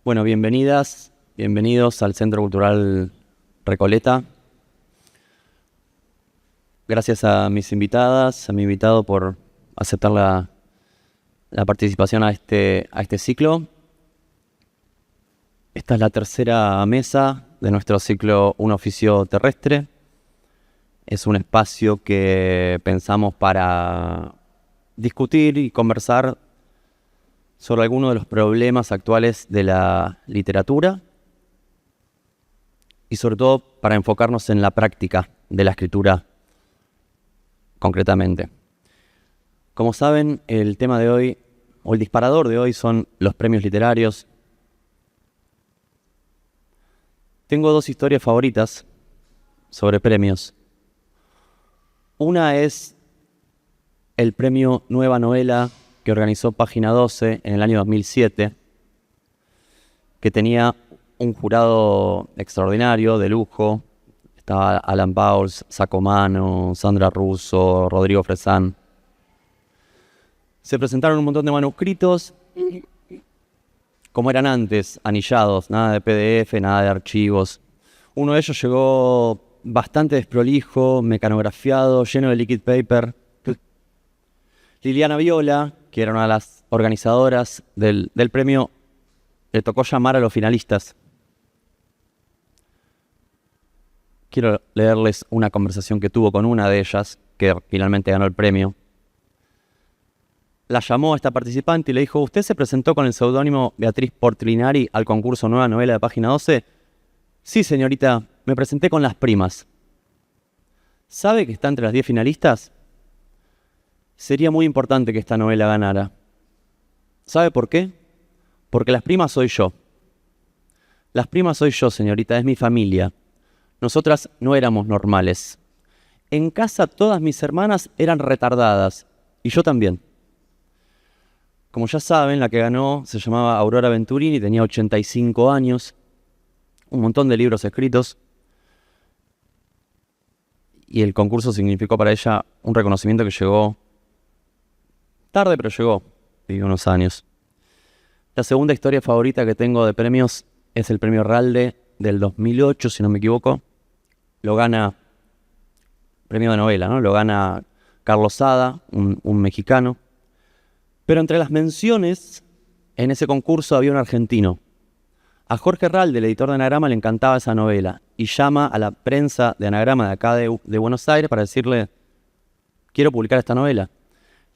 Bueno, bienvenidas, bienvenidos al Centro Cultural Recoleta. Gracias a mis invitadas, a mi invitado por aceptar la participación a este ciclo. Esta es la tercera mesa de nuestro ciclo Un oficio terrestre. Es un espacio que pensamos para discutir y conversar sobre algunos de los problemas actuales de la literatura y sobre todo para enfocarnos en la práctica de la escritura concretamente. Como saben, el tema de hoy, o el disparador de hoy, son los premios literarios. Tengo dos historias favoritas sobre premios. Una es el premio Nueva Novela que organizó Página 12 en el año 2007, que tenía un jurado extraordinario, de lujo. Estaba Alan Pauls, Sacomano, Sandra Russo, Rodrigo Fresán. Se presentaron un montón de manuscritos, como eran antes, anillados, nada de PDF, nada de archivos. Uno de ellos llegó bastante desprolijo, mecanografiado, lleno de liquid paper. Liliana Viola, que era una de las organizadoras del premio, le tocó llamar a los finalistas. Quiero leerles una conversación que tuvo con una de ellas, que finalmente ganó el premio. La llamó a esta participante y le dijo: ¿usted se presentó con el seudónimo Beatriz Portlinari al concurso Nueva Novela de Página 12? Sí, señorita, me presenté con Las Primas. ¿Sabe que está entre las 10 finalistas? Sería muy importante que esta novela ganara. ¿Sabe por qué? Porque Las Primas soy yo. Las Primas soy yo, señorita, es mi familia. Nosotras no éramos normales. En casa todas mis hermanas eran retardadas, y yo también. Como ya saben, la que ganó se llamaba Aurora Venturini, tenía 85 años, un montón de libros escritos, y el concurso significó para ella un reconocimiento que llegó tarde, pero llegó, vivió unos años. La segunda historia favorita que tengo de premios es el premio Ralde del 2008, si no me equivoco. Lo gana, premio de novela, ¿no? Lo gana Carlos Sada, un mexicano. Pero entre las menciones, en ese concurso había un argentino. A Jorge Ralde, el editor de Anagrama, le encantaba esa novela y llama a la prensa de Anagrama de acá de Buenos Aires para decirle: quiero publicar esta novela.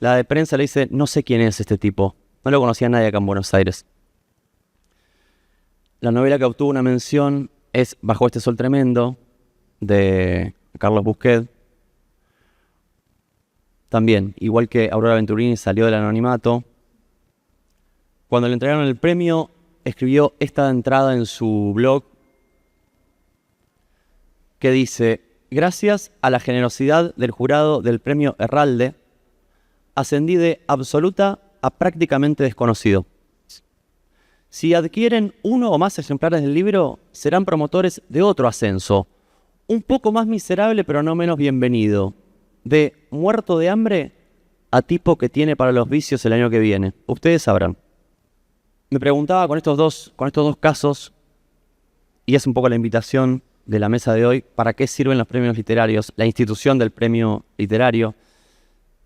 La de prensa le dice: no sé quién es este tipo, no lo conocía nadie acá en Buenos Aires. La novela que obtuvo una mención es Bajo este sol tremendo, de Carlos Busquet. También, igual que Aurora Venturini, salió del anonimato. Cuando le entregaron el premio, escribió esta entrada en su blog que dice: gracias a la generosidad del jurado del premio Herralde, ascendí de absoluta a prácticamente desconocido. Si adquieren uno o más ejemplares del libro, serán promotores de otro ascenso, un poco más miserable pero no menos bienvenido, de muerto de hambre a tipo que tiene para los vicios el año que viene. Ustedes sabrán. Me preguntaba con estos dos casos, y es un poco la invitación de la mesa de hoy, ¿para qué sirven los premios literarios? La institución del premio literario.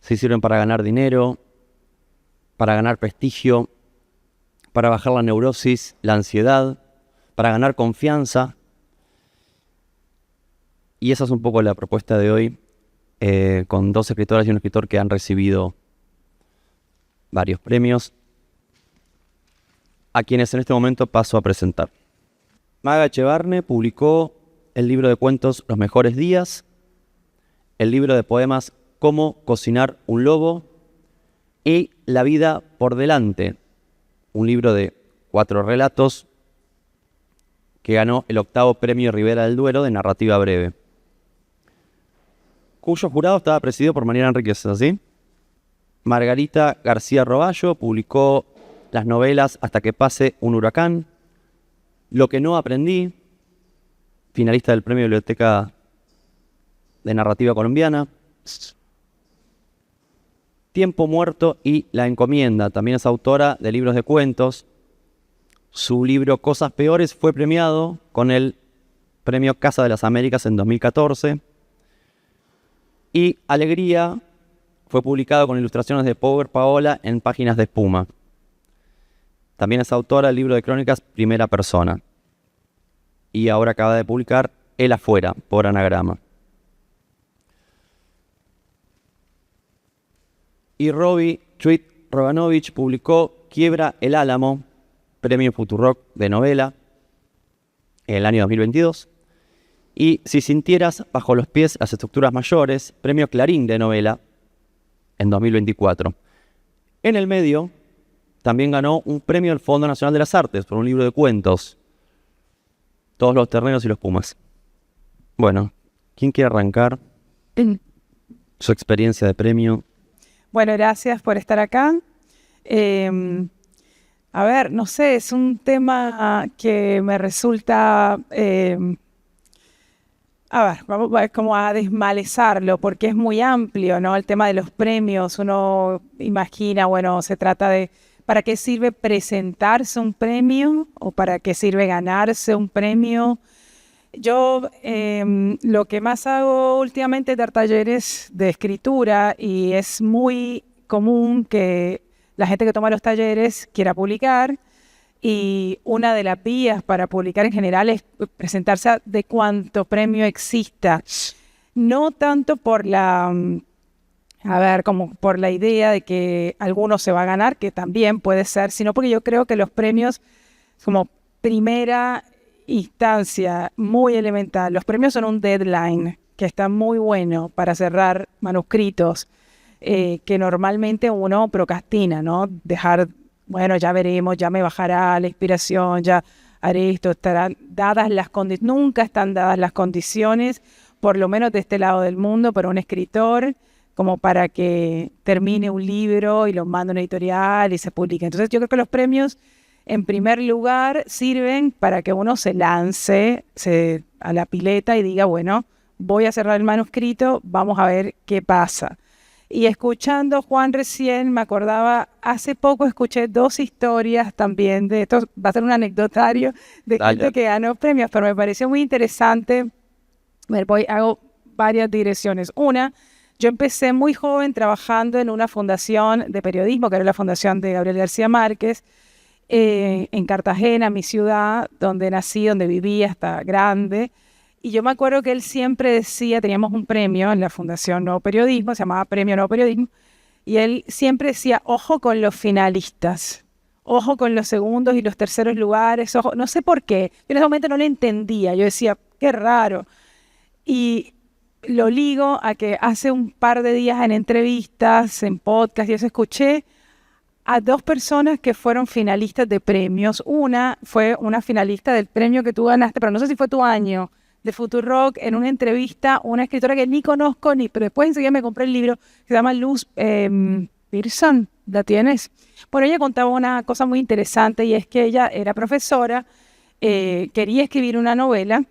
Si sirven para ganar dinero, para ganar prestigio, para bajar la neurosis, la ansiedad, para ganar confianza. Y esa es un poco la propuesta de hoy, con dos escritoras y un escritor que han recibido varios premios, a quienes en este momento paso a presentar. Maga Echevarne publicó el libro de cuentos Los Mejores Días, el libro de poemas Cómo cocinar un lobo y La vida por delante, un libro de 4 relatos que ganó el 8º Premio Rivera del Duero de narrativa breve, cuyo jurado estaba presidido por Mariana Enríquez, ¿así? Margarita García Roballo publicó las novelas Hasta que pase un huracán, Lo que no aprendí, finalista del Premio Biblioteca de Narrativa Colombiana, Tiempo muerto y La encomienda. También es autora de libros de cuentos, Su libro Cosas Peores fue premiado con el Premio Casa de las Américas en 2014. Y Alegría fue publicado con ilustraciones de Power Paola en Páginas de Espuma. También es autora del libro de crónicas Primera Persona. Y ahora acaba de publicar El Afuera, por Anagrama. Y Robbie Tweet Roganovich publicó Quiebra el Álamo, premio Futurock de novela, en el año 2022. Y Si sintieras bajo los pies las estructuras mayores, premio Clarín de novela, en 2024. En el medio, también ganó un premio del Fondo Nacional de las Artes por un libro de cuentos, Todos los terneros y los pumas. Bueno, ¿quién quiere arrancar su experiencia de premio? Bueno, gracias por estar acá. A ver, no sé, es un tema que me resulta... vamos como a desmalezarlo, porque es muy amplio, ¿no? El tema de los premios, uno imagina, bueno, se trata de ¿para qué sirve presentarse un premio o para qué sirve ganarse un premio? Yo lo que más hago últimamente es dar talleres de escritura y es muy común que la gente que toma los talleres quiera publicar. Y una de las vías para publicar en general es presentarse de cuánto premio exista. No tanto por como por la idea de que alguno se va a ganar, que también puede ser, sino porque yo creo que los premios, como primera instancia muy elemental, los premios son un deadline que está muy bueno para cerrar manuscritos que normalmente uno procrastina, ¿no? Dejar... Bueno, ya veremos, ya me bajará la inspiración, ya haré esto, estarán dadas las condiciones, nunca están dadas las condiciones, por lo menos de este lado del mundo, para un escritor, como para que termine un libro y lo mande a una editorial y se publique. Entonces yo creo que los premios, en primer lugar, sirven para que uno se lance a la pileta y diga, bueno, voy a cerrar el manuscrito, vamos a ver qué pasa. Y escuchando a Juan recién, me acordaba, hace poco escuché 2 historias también de esto, va a ser un anecdotario de gente que ganó premios, pero me pareció muy interesante. Hago varias direcciones. Una, yo empecé muy joven trabajando en una fundación de periodismo, que era la fundación de Gabriel García Márquez, en Cartagena, mi ciudad, donde nací, donde viví hasta grande. Y yo me acuerdo que él siempre decía, teníamos un premio en la Fundación Nuevo Periodismo, se llamaba Premio Nuevo Periodismo, y él siempre decía, ojo con los finalistas, ojo con los segundos y los terceros lugares, ojo, no sé por qué, yo en ese momento no lo entendía, yo decía, qué raro. Y lo ligo a que hace un par de días en entrevistas, en podcast, yo escuché a 2 personas que fueron finalistas de premios. Una fue una finalista del premio que tú ganaste, pero no sé si fue tu año, de Futurock, en una entrevista, una escritora que ni conozco, pero después enseguida me compré el libro, que se llama Luz Pearson, ¿la tienes? Bueno, ella contaba una cosa muy interesante y es que ella era profesora, quería escribir una novela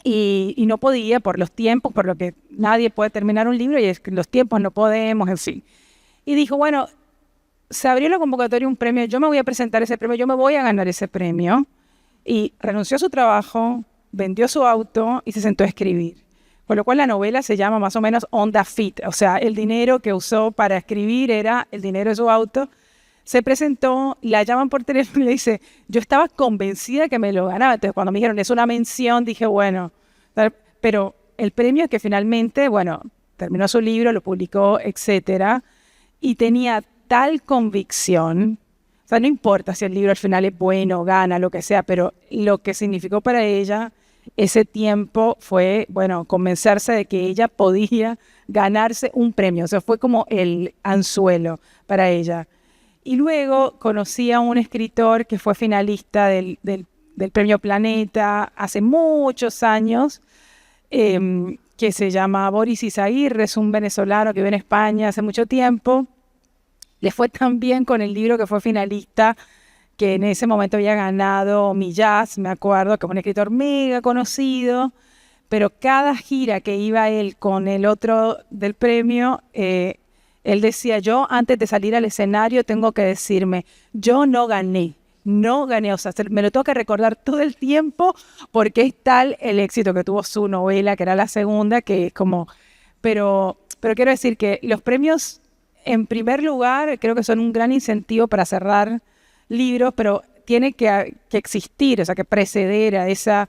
y no podía por los tiempos, por lo que nadie puede terminar un libro y es que los tiempos no podemos, en fin. Y dijo, bueno, se abrió la convocatoria un premio, yo me voy a presentar ese premio, yo me voy a ganar ese premio. Y renunció a su trabajo, vendió su auto y se sentó a escribir. Con lo cual la novela se llama más o menos On the Fit, o sea, el dinero que usó para escribir era el dinero de su auto. Se presentó, la llaman por teléfono y le dice, yo estaba convencida que me lo ganaba. Entonces cuando me dijeron, es una mención, dije, bueno, pero el premio es que finalmente, bueno, terminó su libro, lo publicó, etcétera, y tenía tal convicción. O sea, no importa si el libro al final es bueno, gana, lo que sea, pero lo que significó para ella ese tiempo fue, bueno, convencerse de que ella podía ganarse un premio. O sea, fue como el anzuelo para ella. Y luego conocí a un escritor que fue finalista del Premio Planeta hace muchos años, que se llama Boris Izaguirre, es un venezolano que vive en España hace mucho tiempo. Le fue tan bien con el libro que fue finalista, que en ese momento había ganado Millás, me acuerdo, que es un escritor mega conocido, pero cada gira que iba él con el otro del premio, él decía, yo antes de salir al escenario tengo que decirme, yo no gané, no gané, o sea, me lo tengo que recordar todo el tiempo porque es tal el éxito que tuvo su novela, que era la segunda, que es como, pero quiero decir que los premios, en primer lugar, creo que son un gran incentivo para cerrar libros, pero tiene que existir, o sea, que preceder a esa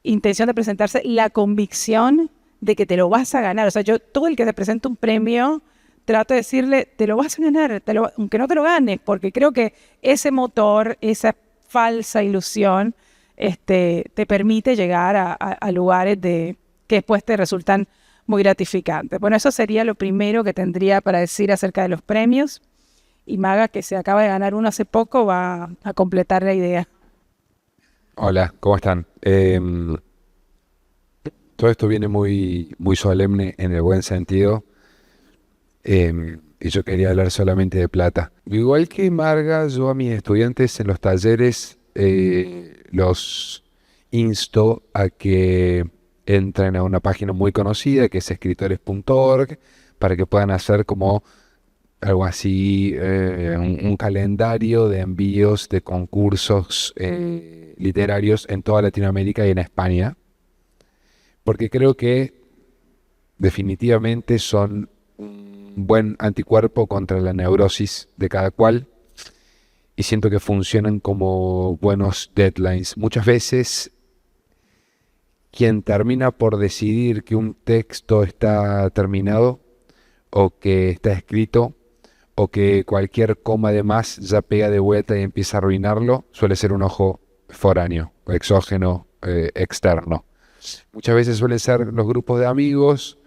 intención de presentarse la convicción de que te lo vas a ganar. O sea, yo, todo el que te presenta un premio, trato de decirle, te lo vas a ganar, aunque no te lo ganes, porque creo que ese motor, esa falsa ilusión, te permite llegar a lugares que después te resultan muy gratificantes. Bueno, eso sería lo primero que tendría para decir acerca de los premios. Y Maga, que se acaba de ganar uno hace poco, va a completar la idea. Hola, ¿cómo están? Todo esto viene muy, muy solemne en el buen sentido. Y yo quería hablar solamente de plata. Igual que Marga, yo a mis estudiantes en los talleres los insto a que entren a una página muy conocida que es escritores.org para que puedan hacer como algo así, un calendario de envíos de concursos literarios en toda Latinoamérica y en España, porque creo que definitivamente son un buen anticuerpo contra la neurosis de cada cual y siento que funcionan como buenos deadlines. Muchas veces quien termina por decidir que un texto está terminado o que está escrito o que cualquier coma de más ya pega de vuelta y empieza a arruinarlo, suele ser un ojo foráneo, exógeno, externo. Muchas veces suelen ser los grupos de amigos,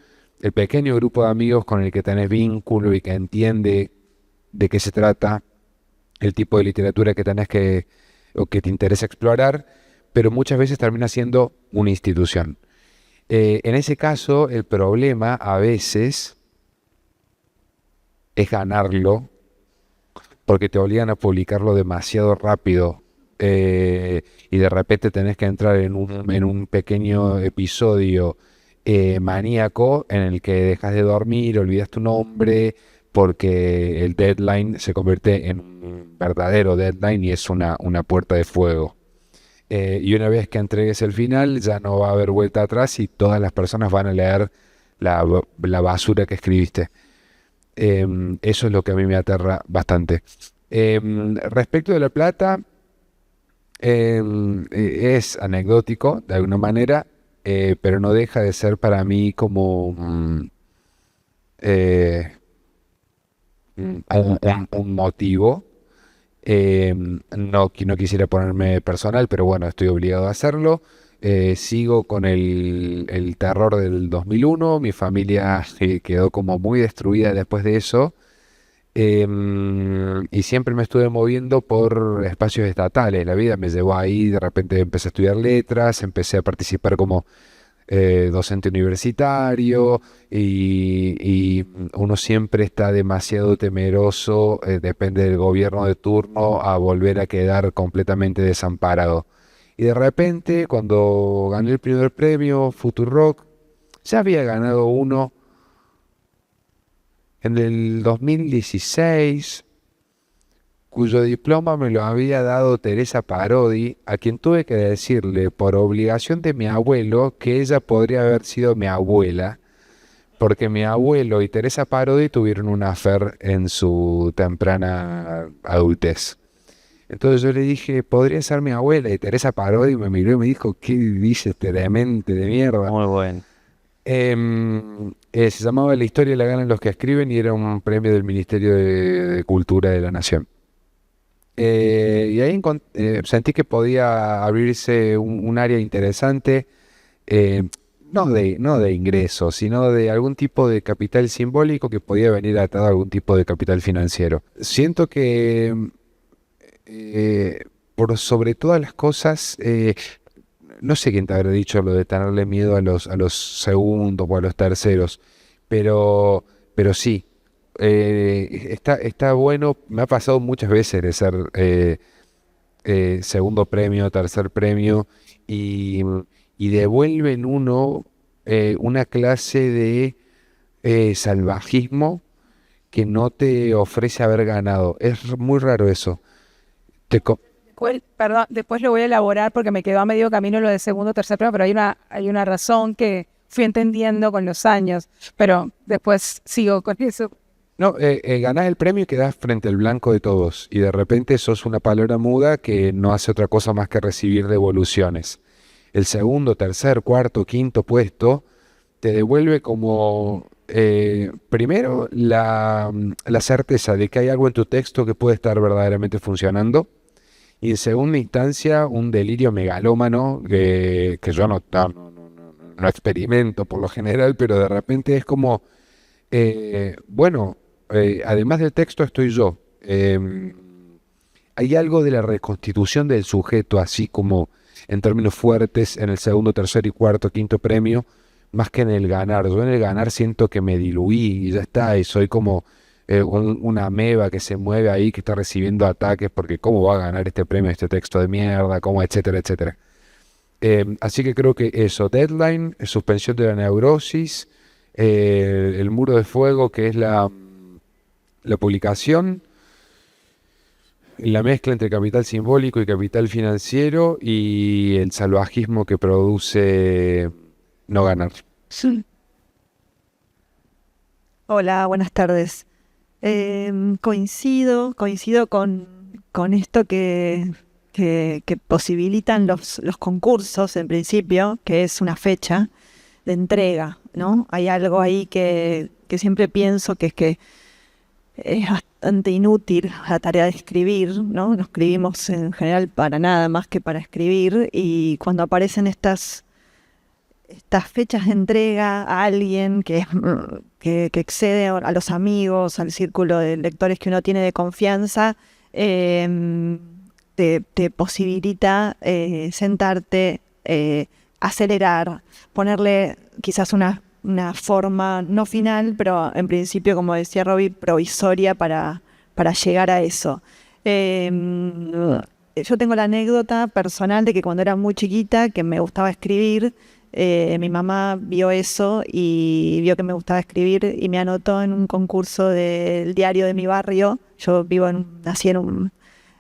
el pequeño grupo de amigos con el que tenés vínculo y que entiende de qué se trata, el tipo de literatura que tenés o que te interesa explorar, pero muchas veces termina siendo una institución. En ese caso, el problema a veces es ganarlo, porque te obligan a publicarlo demasiado rápido y de repente tenés que entrar en un pequeño episodio maníaco en el que dejas de dormir, olvidas tu nombre, porque el deadline se convierte en un verdadero deadline y es una puerta de fuego. Y una vez que entregues el final, ya no va a haber vuelta atrás y todas las personas van a leer la basura que escribiste. Eso es lo que a mí me aterra bastante. Respecto de la plata, es anecdótico de alguna manera, pero no deja de ser para mí como un motivo. No quisiera ponerme personal, pero bueno, estoy obligado a hacerlo. Sigo con el terror del 2001. Mi familia quedó como muy destruida después de eso. Y siempre me estuve moviendo por espacios estatales. La vida me llevó ahí, de repente empecé a estudiar letras, empecé a participar como docente universitario y uno siempre está demasiado temeroso, depende del gobierno de turno, a volver a quedar completamente desamparado. Y de repente, cuando gané el primer premio, Futurock, ya había ganado uno en el 2016, cuyo diploma me lo había dado Teresa Parodi, a quien tuve que decirle por obligación de mi abuelo que ella podría haber sido mi abuela, porque mi abuelo y Teresa Parodi tuvieron un affair en su temprana adultez. Entonces yo le dije, podría ser mi abuela, y Teresa Parodi me miró y me dijo, ¿qué dices, este demente de mierda? Muy bueno. Se llamaba La historia la ganan los que escriben y era un premio del Ministerio de Cultura de la Nación. Y ahí sentí que podía abrirse un área interesante, no de ingresos, sino de algún tipo de capital simbólico que podía venir atado a algún tipo de capital financiero. Siento que por sobre todas las cosas, no sé quién te habrá dicho lo de tenerle miedo a los segundos o a los terceros, pero sí. Está bueno, me ha pasado muchas veces de ser segundo premio, tercer premio, y devuelven una clase de salvajismo que no te ofrece haber ganado. Es muy raro eso. después lo voy a elaborar porque me quedó a medio camino lo de segundo o tercer premio, pero hay una razón que fui entendiendo con los años, pero después sigo con eso. No, ganás el premio y quedás frente al blanco de todos. Y de repente sos una palabra muda que no hace otra cosa más que recibir devoluciones. El segundo, tercer, cuarto, quinto puesto te devuelve como, primero, la certeza de que hay algo en tu texto que puede estar verdaderamente funcionando. Y en segunda instancia, un delirio megalómano que yo no experimento por lo general, pero de repente es como, además del texto estoy yo. Hay algo de la reconstitución del sujeto, así como en términos fuertes, en el segundo, tercer y cuarto, quinto premio, más que en el ganar. Yo en el ganar siento que me diluí y ya está, y soy como una ameba que se mueve ahí, que está recibiendo ataques, porque cómo va a ganar este premio, este texto de mierda, cómo, etcétera, etcétera. Así que creo que eso, deadline, suspensión de la neurosis, el muro de fuego, que es la publicación, la mezcla entre capital simbólico y capital financiero, y el salvajismo que produce no ganar. Sí. Hola, buenas tardes. Coincido con esto que posibilitan los concursos en principio, que es una fecha de entrega, ¿no? Hay algo ahí que siempre pienso que es que es bastante inútil la tarea de escribir, ¿no? No escribimos en general para nada más que para escribir, y cuando aparecen estas fechas de entrega a alguien que excede a los amigos, al círculo de lectores que uno tiene de confianza, te posibilita sentarte, acelerar, ponerle quizás una forma no final, pero en principio, como decía Robbie, provisoria para llegar a eso. Yo tengo la anécdota personal de que cuando era muy chiquita, que me gustaba escribir, mi mamá vio eso y vio que me gustaba escribir y me anotó en un concurso del diario de mi barrio. Yo nací en un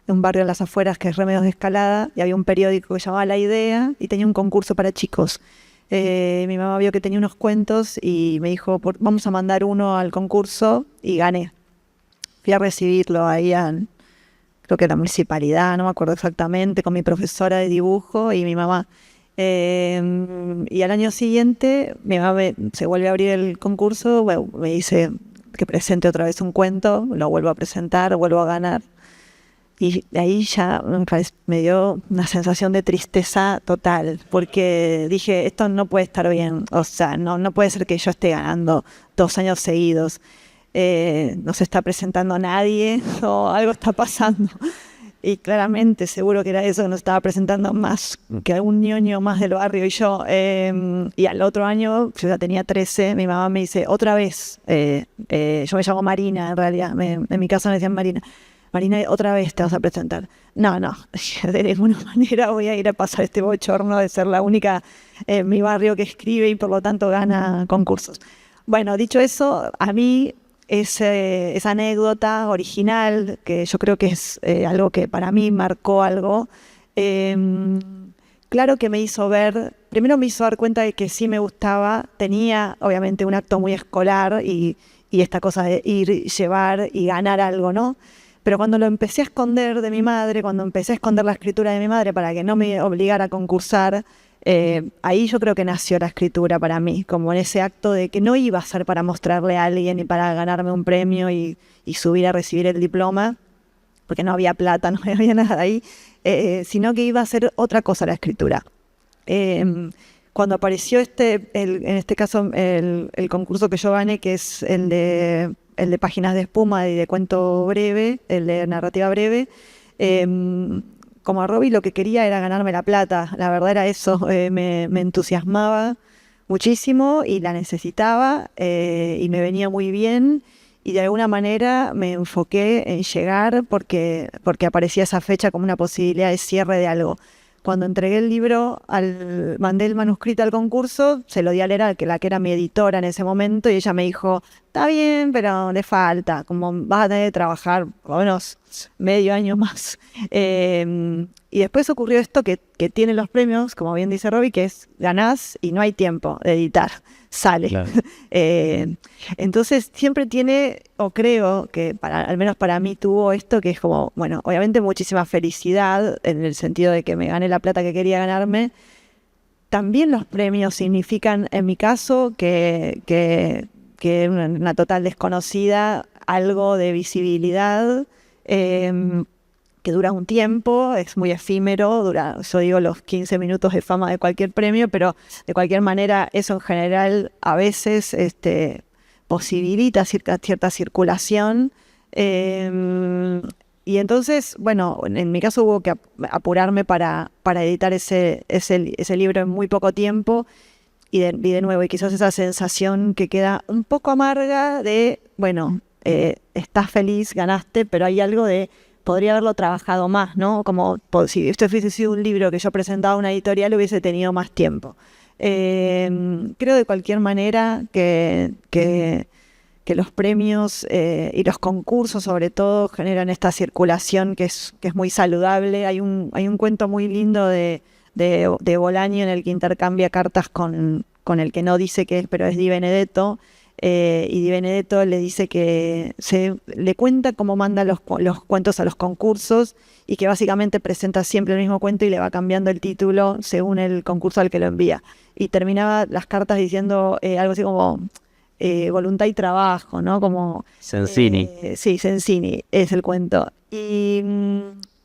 barrio en las afueras que es Remedios de Escalada, y había un periódico que se llamaba La Idea y tenía un concurso para chicos. Mi mamá vio que tenía unos cuentos y me dijo, vamos a mandar uno al concurso, y gané. Fui a recibirlo ahí creo que la municipalidad, no me acuerdo exactamente, con mi profesora de dibujo y mi mamá. Y al año siguiente mi mamá se vuelve a abrir el concurso, bueno, me dice que presente otra vez un cuento, lo vuelvo a presentar, vuelvo a ganar. Y de ahí ya me dio una sensación de tristeza total, porque dije, esto no puede estar bien, o sea, no puede ser que yo esté ganando 2 años seguidos, no se está presentando nadie o algo está pasando. Y claramente seguro que era eso, que nos estaba presentando más que algún ñoño más del barrio y yo. Y al otro año, yo ya tenía 13, mi mamá me dice, otra vez, yo me llamo Marina en realidad, en mi casa me decían Marina, otra vez te vas a presentar. No, de ninguna manera voy a ir a pasar este bochorno de ser la única en mi barrio que escribe y por lo tanto gana concursos. Bueno, dicho eso, a mí esa anécdota original, que yo creo que es algo que para mí marcó algo, claro que primero me hizo dar cuenta de que sí me gustaba, tenía obviamente un acto muy escolar y esta cosa de ir, llevar y ganar algo, ¿no? Pero cuando lo empecé a esconder de mi madre, cuando empecé a esconder la escritura de mi madre para que no me obligara a concursar, ahí yo creo que nació la escritura para mí, como en ese acto de que no iba a ser para mostrarle a alguien y para ganarme un premio y subir a recibir el diploma, porque no había plata, no había nada ahí, sino que iba a ser otra cosa la escritura. Cuando apareció en este caso el concurso que yo gané, que es el de páginas de espuma y de cuento breve, el de narrativa breve, como a Robbie lo que quería era ganarme la plata, la verdad era eso, me entusiasmaba muchísimo y la necesitaba, y me venía muy bien, y de alguna manera me enfoqué en llegar porque aparecía esa fecha como una posibilidad de cierre de algo. Cuando entregué el libro, mandé el manuscrito al concurso, se lo di a leer a la que era mi editora en ese momento, y ella me dijo, está bien, pero le falta, como vas a tener que trabajar por lo menos medio año más. Y después ocurrió esto que tienen los premios, como bien dice Robbie, que es ganás y no hay tiempo de editar, sale. Claro. Entonces siempre tiene, o creo que al menos para mí tuvo esto, que es como, bueno, obviamente muchísima felicidad en el sentido de que me gané la plata que quería ganarme. También los premios significan, en mi caso, que una total desconocida, algo de visibilidad, que dura un tiempo, es muy efímero, yo digo los 15 minutos de fama de cualquier premio, pero de cualquier manera eso en general a veces posibilita cierta circulación. Y entonces, bueno, en mi caso hubo que apurarme para editar ese libro en muy poco tiempo. Y de nuevo, y quizás esa sensación que queda un poco amarga de, bueno, estás feliz, ganaste, pero hay algo de, podría haberlo trabajado más, ¿no? Como si esto hubiese sido un libro que yo presentaba a una editorial, hubiese tenido más tiempo. Creo de cualquier manera que los premios y los concursos sobre todo generan esta circulación que es muy saludable. Hay un cuento muy lindo de Bolaño en el que intercambia cartas con el que no dice que es, pero es Di Benedetto, y Di Benedetto le dice que le cuenta cómo manda los cuentos a los concursos y que básicamente presenta siempre el mismo cuento y le va cambiando el título según el concurso al que lo envía. Y terminaba las cartas diciendo algo así como voluntad y trabajo, ¿no? Como Sensini. Sí, Sensini es el cuento. Y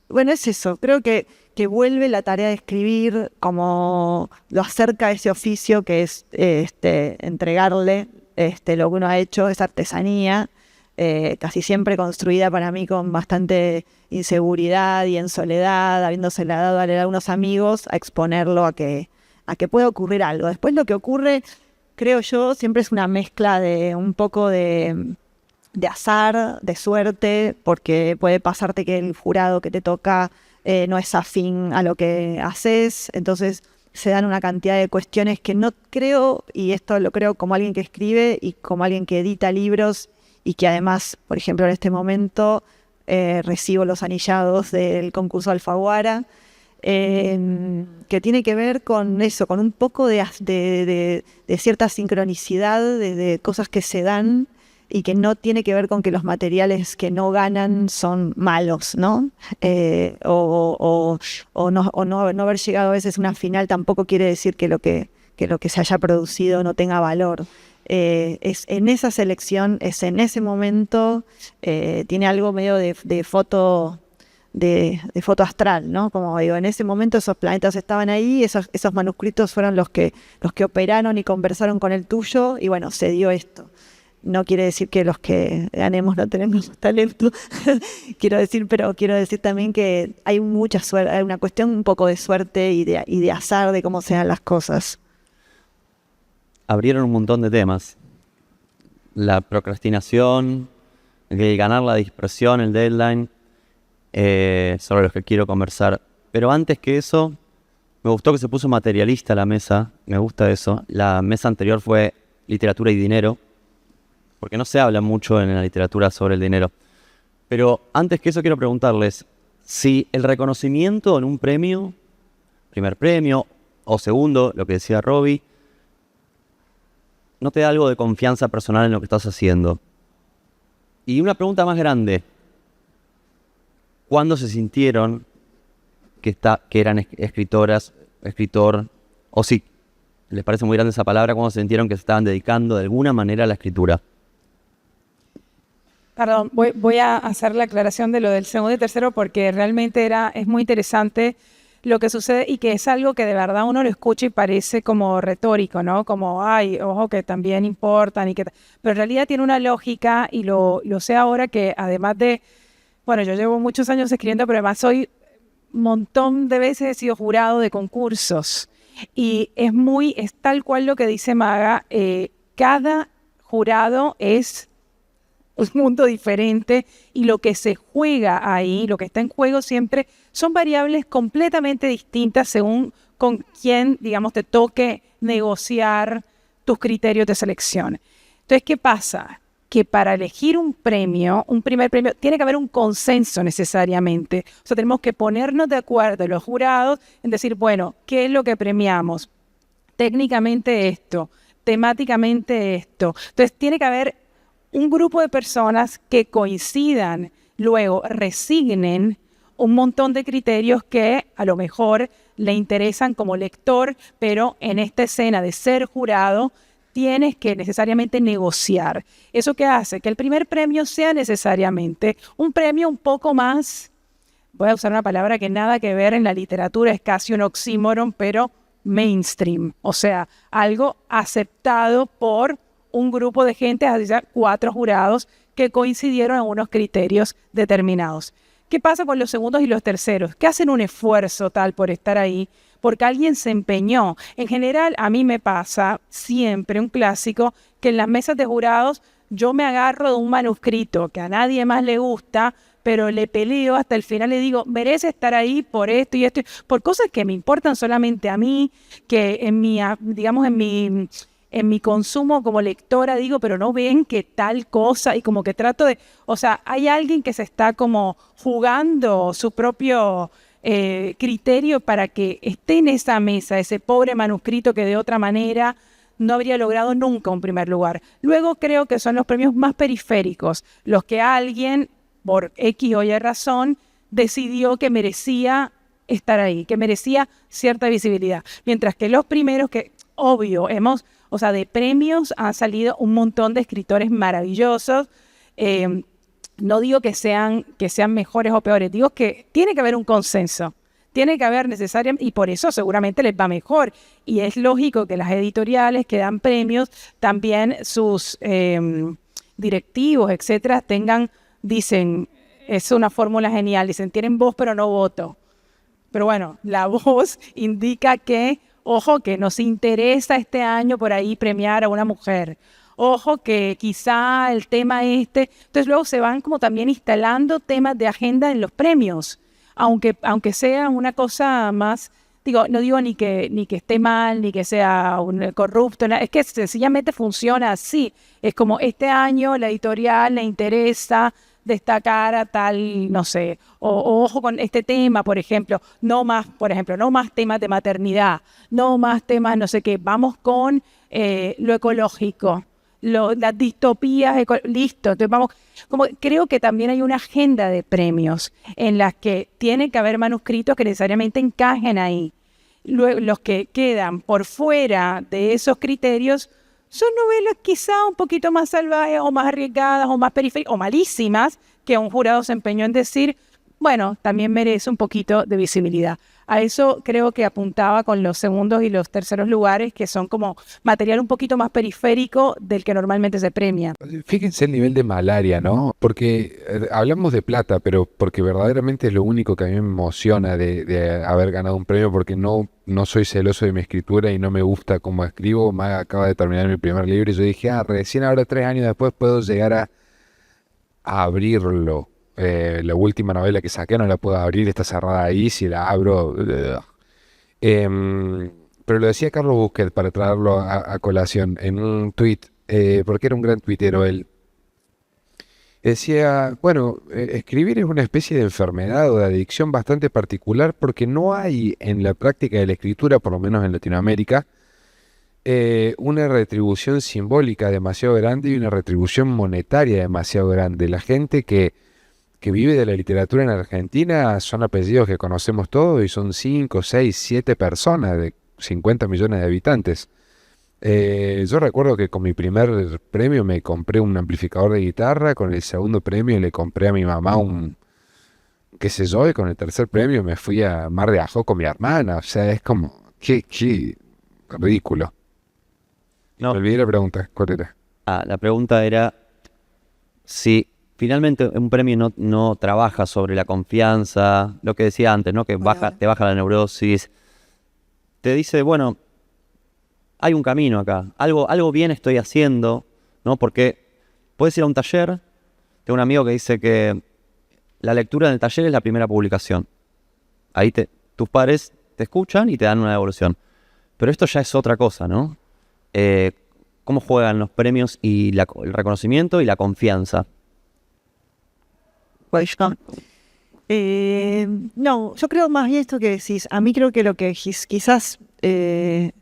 bueno, es eso. Creo que vuelve la tarea de escribir, como lo acerca a ese oficio que es entregarle lo que uno ha hecho, esa artesanía, casi siempre construida para mí con bastante inseguridad y en soledad, habiéndosela dado a leer a unos amigos, a exponerlo a que pueda ocurrir algo. Después lo que ocurre, creo yo, siempre es una mezcla de un poco de azar, de suerte, porque puede pasarte que el jurado que te toca no es afín a lo que haces, entonces se dan una cantidad de cuestiones que no creo, y esto lo creo como alguien que escribe y como alguien que edita libros y que además, por ejemplo, en este momento recibo los anillados del concurso Alfaguara, que tiene que ver con eso, con un poco de cierta sincronicidad, de cosas que se dan y que no tiene que ver con que los materiales que no ganan son malos, ¿no? O no haber llegado a veces a una final tampoco quiere decir que lo que se haya producido no tenga valor. Es en esa selección, es en ese momento, tiene algo medio de foto astral, ¿no? Como digo, en ese momento esos planetas estaban ahí, esos manuscritos fueron los que operaron y conversaron con el tuyo, y bueno, se dio esto. No quiere decir que los que ganemos no tenemos talento, quiero decir también que hay mucha suerte, hay una cuestión un poco de suerte y de azar de cómo sean las cosas. Abrieron un montón de temas. La procrastinación, el ganar la dispersión, el deadline, sobre los que quiero conversar. Pero antes que eso, me gustó que se puso materialista la mesa, me gusta eso. La mesa anterior fue literatura y dinero, porque no se habla mucho en la literatura sobre el dinero. Pero antes que eso quiero preguntarles si el reconocimiento en un premio, primer premio o segundo, lo que decía Robbie, no te da algo de confianza personal en lo que estás haciendo. Y una pregunta más grande, ¿cuándo se sintieron que eran escritor, o si les parece muy grande esa palabra, cuándo se sintieron que se estaban dedicando de alguna manera a la escritura? Perdón, voy a hacer la aclaración de lo del segundo y tercero porque realmente es muy interesante lo que sucede y que es algo que de verdad uno lo escucha y parece como retórico, ¿no? Como, ay, ojo, que también importan pero en realidad tiene una lógica y lo sé ahora que además de, bueno, yo llevo muchos años escribiendo, pero además soy un montón de veces he sido jurado de concursos y es tal cual lo que dice Maga, cada jurado es un mundo diferente y lo que se juega ahí, lo que está en juego siempre son variables completamente distintas según con quién, digamos, te toque negociar tus criterios de selección. Entonces, ¿qué pasa? que para elegir un primer premio, tiene que haber un consenso necesariamente. O sea, tenemos que ponernos de acuerdo los jurados en decir, bueno, ¿qué es lo que premiamos? Técnicamente esto, temáticamente esto. Entonces, tiene que haber un grupo de personas que coincidan, luego resignen un montón de criterios que a lo mejor le interesan como lector, pero en esta escena de ser jurado, tienes que necesariamente negociar. ¿Eso qué hace? Que el primer premio sea necesariamente un premio un poco más, voy a usar una palabra que nada que ver en la literatura, es casi un oxímoron, pero mainstream. O sea, algo aceptado por un grupo de gente, así sea 4 jurados, que coincidieron en unos criterios determinados. ¿Qué pasa con los segundos y los terceros? Que hacen un esfuerzo tal por estar ahí, porque alguien se empeñó. En general, a mí me pasa siempre un clásico que en las mesas de jurados yo me agarro de un manuscrito que a nadie más le gusta, pero le peleo hasta el final, le digo, merece estar ahí por esto y esto, por cosas que me importan solamente a mí, que en mi, digamos, en mi consumo como lectora digo, pero no ven que tal cosa, y como que trato de, o sea, hay alguien que se está como jugando su propio criterio para que esté en esa mesa, ese pobre manuscrito que de otra manera no habría logrado nunca un primer lugar. Luego creo que son los premios más periféricos, los que alguien, por X o Y razón, decidió que merecía estar ahí, que merecía cierta visibilidad. Mientras que los primeros que, obvio, o sea, de premios han salido un montón de escritores maravillosos. No digo que sean mejores o peores, digo que tiene que haber un consenso. Tiene que haber necesariamente, y por eso seguramente les va mejor. Y es lógico que las editoriales que dan premios, también sus directivos, etcétera, dicen, es una fórmula genial, dicen, tienen voz pero no voto. Pero bueno, la voz indica que, ojo, que nos interesa este año por ahí premiar a una mujer. Ojo, que quizá el tema Entonces luego se van como también instalando temas de agenda en los premios. Aunque sea una cosa más, no digo ni que esté mal, ni que sea un corrupto, es que sencillamente funciona así. Es como este año la editorial le interesa destacar a tal, no sé, o ojo con este tema, por ejemplo, no más temas de maternidad, no más temas no sé qué, vamos con lo ecológico. Las distopías, listo. Entonces vamos, como creo que también hay una agenda de premios en las que tiene que haber manuscritos que necesariamente encajen ahí. Luego, los que quedan por fuera de esos criterios son novelas quizá un poquito más salvajes o más arriesgadas o más periféricas o malísimas, que un jurado se empeñó en decir, bueno, también merece un poquito de visibilidad. A eso creo que apuntaba con los segundos y los terceros lugares, que son como material un poquito más periférico del que normalmente se premia. Fíjense el nivel de malaria, ¿no? Porque hablamos de plata, pero porque verdaderamente es lo único que a mí me emociona de haber ganado un premio, porque no soy celoso de mi escritura y no me gusta cómo escribo. Acaba de terminar mi primer libro y yo dije, recién ahora 3 años después puedo llegar a abrirlo. La última novela que saqué no la puedo abrir, está cerrada ahí, si la abro... pero lo decía Carlos Busquets para traerlo a colación en un tuit, porque era un gran tuitero él. Decía, bueno, escribir es una especie de enfermedad o de adicción bastante particular porque no hay en la práctica de la escritura, por lo menos en Latinoamérica, una retribución simbólica demasiado grande y una retribución monetaria demasiado grande. La gente que vive de la literatura en Argentina son apellidos que conocemos todos y son 5, 6, 7 personas de 50 millones de habitantes. Yo recuerdo que con mi primer premio me compré un amplificador de guitarra, con el segundo premio le compré a mi mamá qué sé yo, y con el tercer premio me fui a Mar de Ajó con mi hermana. O sea, es como, qué ridículo. No. Me olvidé la pregunta, ¿cuál era? La pregunta era si finalmente un premio no trabaja sobre la confianza, lo que decía antes, ¿no? Que te baja la neurosis. Te dice, bueno, hay un camino acá, algo bien estoy haciendo, ¿no? Porque puedes ir a un taller, tengo un amigo que dice que la lectura en el taller es la primera publicación. Ahí tus padres te escuchan y te dan una devolución. Pero esto ya es otra cosa, ¿no? cómo juegan los premios y el reconocimiento y la confianza? Pues no. No, yo creo más bien esto que decís. A mí creo que lo que quizás me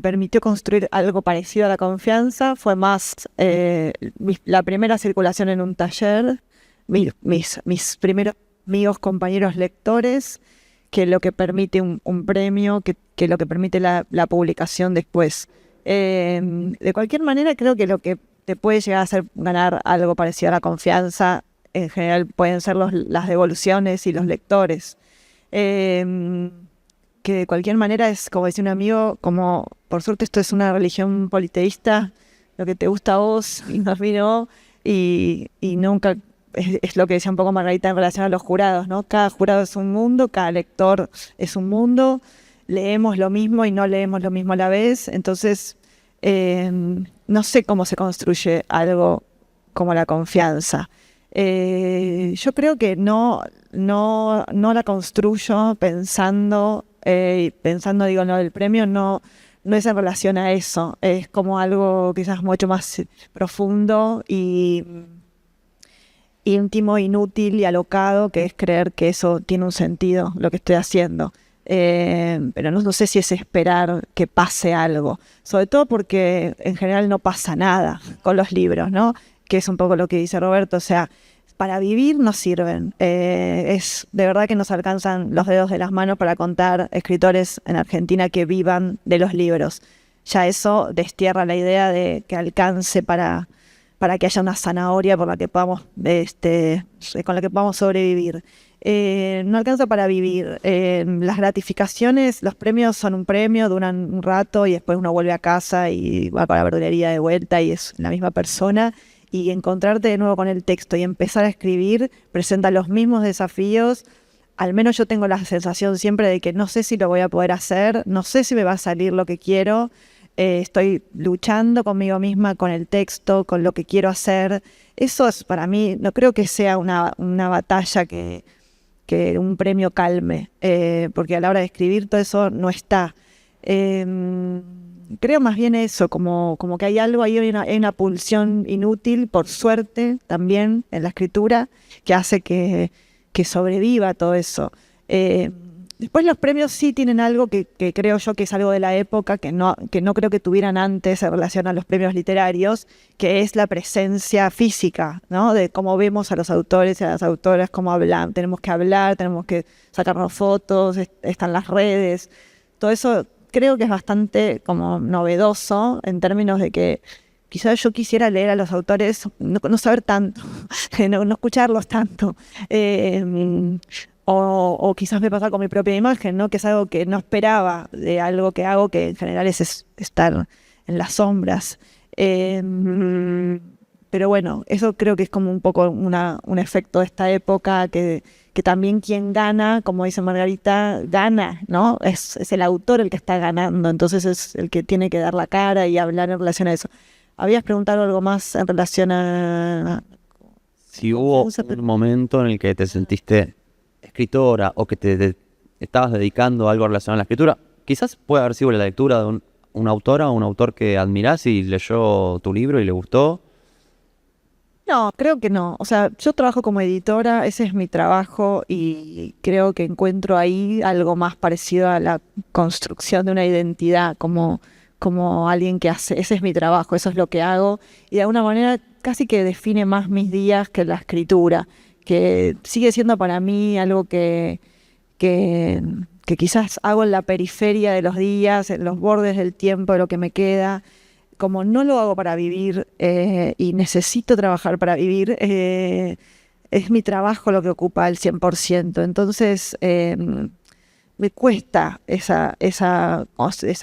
permitió construir algo parecido a la confianza fue más la primera circulación en un taller, mis primeros amigos, compañeros lectores, que lo que permite un premio, que lo que permite la publicación después. De cualquier manera, creo que lo que te puede llegar a hacer ganar algo parecido a la confianza, en general pueden ser las devoluciones y los lectores. Que de cualquier manera es, como decía un amigo, como por suerte esto es una religión politeísta, lo que te gusta a vos y a mí no, y nunca, es lo que decía un poco Margarita en relación a los jurados, ¿no? Cada jurado es un mundo, cada lector es un mundo, leemos lo mismo y no leemos lo mismo a la vez, entonces no sé cómo se construye algo como la confianza. Yo creo que no la construyo pensando, digo, no, el premio no es en relación a eso, es como algo quizás mucho más profundo y íntimo, inútil y alocado, que es creer que eso tiene un sentido, lo que estoy haciendo. Pero no sé si es esperar que pase algo, sobre todo porque en general no pasa nada con los libros, ¿no? Que es un poco lo que dice Roberto, o sea, para vivir no sirven. Es de verdad que nos alcanzan los dedos de las manos para contar escritores en Argentina que vivan de los libros. Ya eso destierra la idea de que alcance para que haya una zanahoria por la que podamos, con la que podamos sobrevivir. No alcanza para vivir. Las gratificaciones, los premios son un premio, duran un rato y después uno vuelve a casa y va para la verdulería de vuelta y es la misma persona. Y encontrarte de nuevo con el texto y empezar a escribir presenta los mismos desafíos. Al menos yo tengo la sensación siempre de que no sé si lo voy a poder hacer, no sé si me va a salir lo que quiero. Estoy luchando conmigo misma, con el texto, con lo que quiero hacer. Eso es para mí, no creo que sea una batalla que un premio calme, porque a la hora de escribir todo eso no está. Creo más bien eso, como que hay algo ahí, hay una pulsión inútil, por suerte, también en la escritura, que hace que sobreviva todo eso. Después los premios sí tienen algo que creo yo que es algo de la época, que no creo que tuvieran antes en relación a los premios literarios, que es la presencia física, ¿no? De cómo vemos a los autores y a las autoras, cómo hablan. Tenemos que hablar, tenemos que sacarnos fotos, están las redes. Todo eso creo que es bastante como novedoso en términos de que quizás yo quisiera leer a los autores, no saber tanto, no escucharlos tanto. O quizás me pasa con mi propia imagen, ¿no? Que es algo que no esperaba de algo que hago, que en general es estar en las sombras. Pero bueno, eso creo que es como un poco un efecto de esta época, que también quien gana, como dice Margarita, gana, ¿no? Es el autor el que está ganando, entonces es el que tiene que dar la cara y hablar en relación a eso. ¿Habías preguntado algo más en relación a...? Si hubo un momento en el que te sentiste escritora o que te estabas dedicando a algo relacionado a la escritura, quizás puede haber sido la lectura de una autora o un autor que admirás y leyó tu libro y le gustó. No, creo que no. O sea, yo trabajo como editora, ese es mi trabajo y creo que encuentro ahí algo más parecido a la construcción de una identidad, como alguien que hace, ese es mi trabajo, eso es lo que hago y de alguna manera casi que define más mis días que la escritura, que sigue siendo para mí algo que quizás hago en la periferia de los días, en los bordes del tiempo de lo que me queda. Como no lo hago para vivir y necesito trabajar para vivir, es mi trabajo lo que ocupa el 100%. Entonces me cuesta esa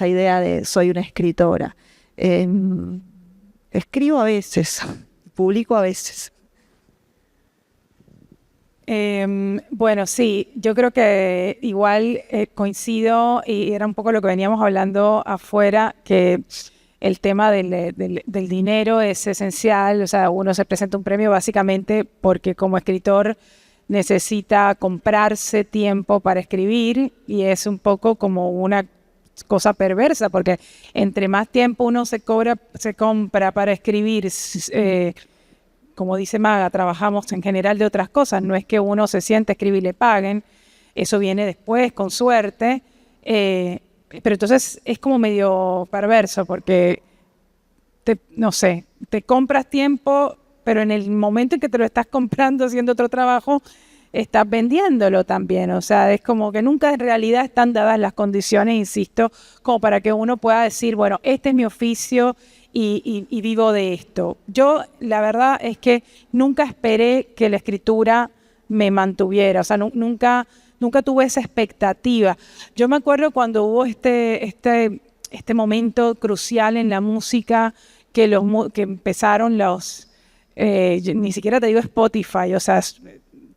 idea de soy una escritora. Escribo a veces, publico a veces. Bueno, sí, yo creo que igual coincido y era un poco lo que veníamos hablando afuera, que el tema del dinero es esencial. O sea, uno se presenta un premio básicamente porque como escritor necesita comprarse tiempo para escribir y es un poco como una cosa perversa, porque entre más tiempo uno se compra para escribir, como dice Maga, trabajamos en general de otras cosas, no es que uno se siente a escribir y le paguen, eso viene después, con suerte, pero entonces es como medio perverso, porque no sé, te compras tiempo, pero en el momento en que te lo estás comprando haciendo otro trabajo, estás vendiéndolo también. O sea, es como que nunca en realidad están dadas las condiciones, insisto, como para que uno pueda decir, bueno, este es mi oficio y vivo de esto. Yo, la verdad es que nunca esperé que la escritura me mantuviera. O sea, nunca tuve esa expectativa. Yo me acuerdo cuando hubo este momento crucial en la música, que empezaron ni siquiera te digo Spotify, o sea,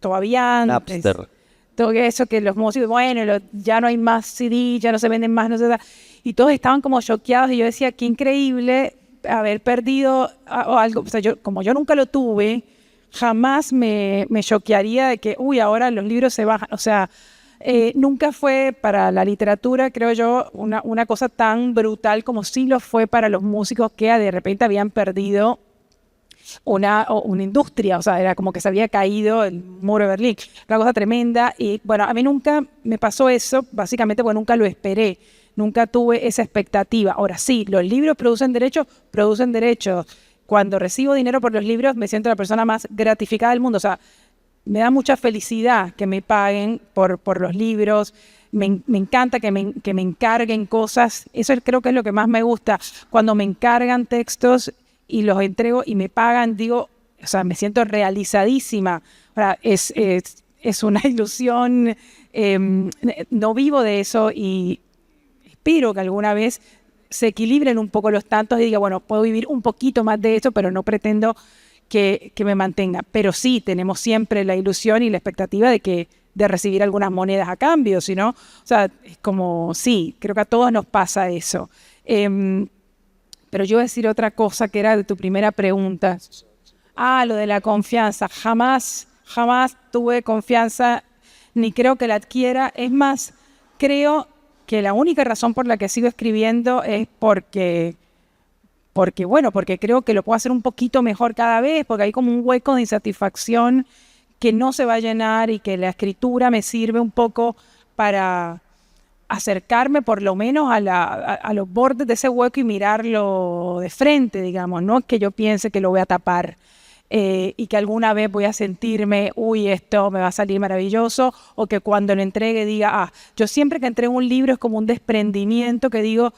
todavía antes. Napster. Todo eso, que los músicos, bueno, ya no hay más CD, ya no se venden más, no sé, y todos estaban como choqueados, y yo decía, qué increíble haber perdido algo. O sea, como yo nunca lo tuve, jamás me choquearía de que, ahora los libros se bajan. O sea, nunca fue para la literatura, creo yo, una cosa tan brutal como sí lo fue para los músicos que de repente habían perdido una industria. O sea, era como que se había caído el muro de Berlín, una cosa tremenda. Y bueno, a mí nunca me pasó eso, básicamente porque nunca lo esperé, nunca tuve esa expectativa. Ahora sí, los libros producen derechos. Cuando recibo dinero por los libros me siento la persona más gratificada del mundo. O sea, me da mucha felicidad que me paguen por los libros. Me encanta que me encarguen cosas. Eso creo que es lo que más me gusta. Cuando me encargan textos y los entrego y me pagan, digo, o sea, me siento realizadísima. Ahora, es una ilusión. No vivo de eso y espero que alguna vez se equilibren un poco los tantos y diga, bueno, puedo vivir un poquito más de esto, pero no pretendo que me mantenga. Pero sí, tenemos siempre la ilusión y la expectativa de recibir algunas monedas a cambio, ¿sí, no? O sea, es como, sí, creo que a todos nos pasa eso. Pero yo voy a decir otra cosa que era de tu primera pregunta. Lo de la confianza. Jamás tuve confianza, ni creo que la adquiera. Es más, creo que la única razón por la que sigo escribiendo es porque creo que lo puedo hacer un poquito mejor cada vez, porque hay como un hueco de insatisfacción que no se va a llenar, y que la escritura me sirve un poco para acercarme por lo menos a los bordes de ese hueco y mirarlo de frente, digamos, no que yo piense que lo voy a tapar y que alguna vez voy a sentirme, esto me va a salir maravilloso, o que cuando lo entregue diga, yo siempre que entrego un libro es como un desprendimiento que digo,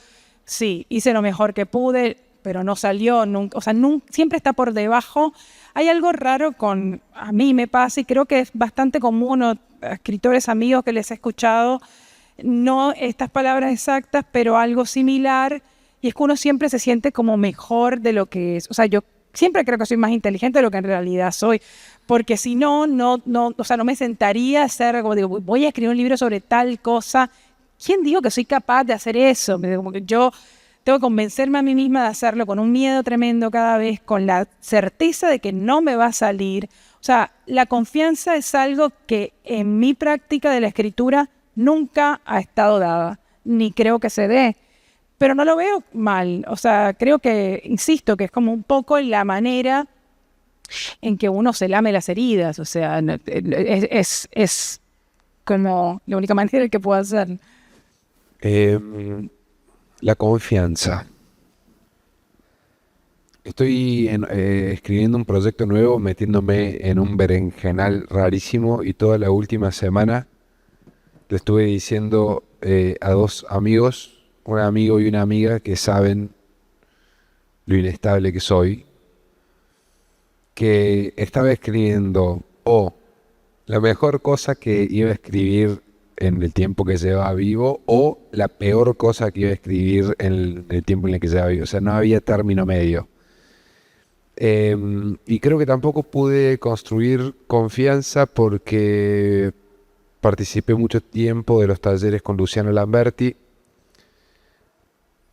sí, hice lo mejor que pude, pero no salió, nunca, o sea, siempre está por debajo. Hay algo raro a mí me pasa, y creo que es bastante común a escritores amigos que les he escuchado, no estas palabras exactas, pero algo similar, y es que uno siempre se siente como mejor de lo que es. O sea, yo siempre creo que soy más inteligente de lo que en realidad soy, porque si no me sentaría a hacer, como digo, voy a escribir un libro sobre tal cosa. ¿Quién digo que soy capaz de hacer eso? Como que yo tengo que convencerme a mí misma de hacerlo con un miedo tremendo cada vez, con la certeza de que no me va a salir. O sea, la confianza es algo que en mi práctica de la escritura nunca ha estado dada, ni creo que se dé, pero no lo veo mal. O sea, creo que, insisto, que es como un poco la manera en que uno se lame las heridas. O sea, es como la única manera en que puedo hacer. La confianza. Estoy escribiendo un proyecto nuevo, metiéndome en un berenjenal rarísimo, y toda la última semana le estuve diciendo a dos amigos, un amigo y una amiga que saben lo inestable que soy, que estaba escribiendo la mejor cosa que iba a escribir en el tiempo que llevaba vivo, o la peor cosa que iba a escribir en el tiempo en el que llevaba vivo. O sea, no había término medio. Y creo que tampoco pude construir confianza porque participé mucho tiempo de los talleres con Luciano Lamberti,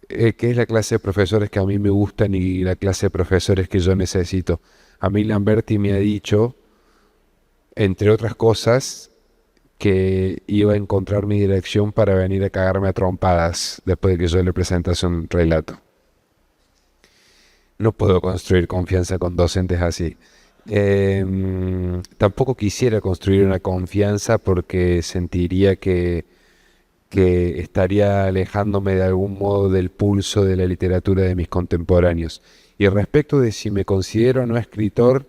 que es la clase de profesores que a mí me gustan y la clase de profesores que yo necesito. A mí Lamberti me ha dicho, entre otras cosas, que iba a encontrar mi dirección para venir a cagarme a trompadas después de que yo le presentase un relato. No puedo construir confianza con docentes así. Tampoco quisiera construir una confianza porque sentiría que estaría alejándome de algún modo del pulso de la literatura de mis contemporáneos. Y respecto de si me considero o no escritor,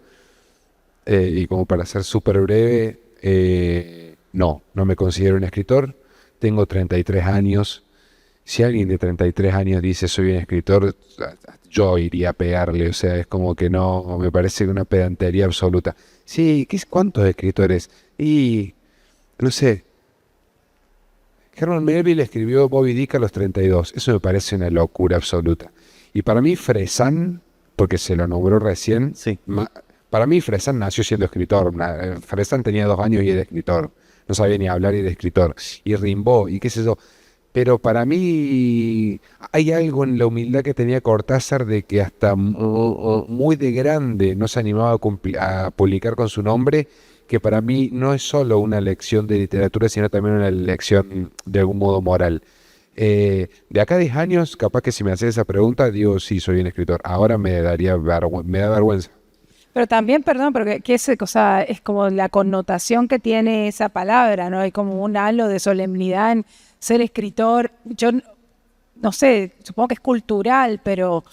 y como para ser súper breve, no me considero un escritor. Tengo 33 años. Si alguien de 33 años dice soy un escritor, yo iría a pegarle. O sea, es como que no, me parece una pedantería absoluta. Sí, ¿cuántos escritores? Y, no sé, Herman Melville escribió Moby Dick a los 32. Eso me parece una locura absoluta. Y para mí Fresán, porque se lo nombró recién, Sí. Para mí Fresán nació siendo escritor. Fresán tenía 2 años y era escritor. No sabía ni hablar y era escritor. Y Rimbaud y qué sé yo. Pero para mí hay algo en la humildad que tenía Cortázar de que hasta muy de grande no se animaba a publicar con su nombre, que para mí no es solo una lección de literatura, sino también una lección de algún modo moral. De acá a 10 años, capaz que si me haces esa pregunta, digo, sí, soy un escritor. Ahora me da vergüenza. Pero también, perdón, porque o sea, es como la connotación que tiene esa palabra, ¿no? Hay como un halo de solemnidad en ser escritor. Yo no sé, supongo que es cultural, pero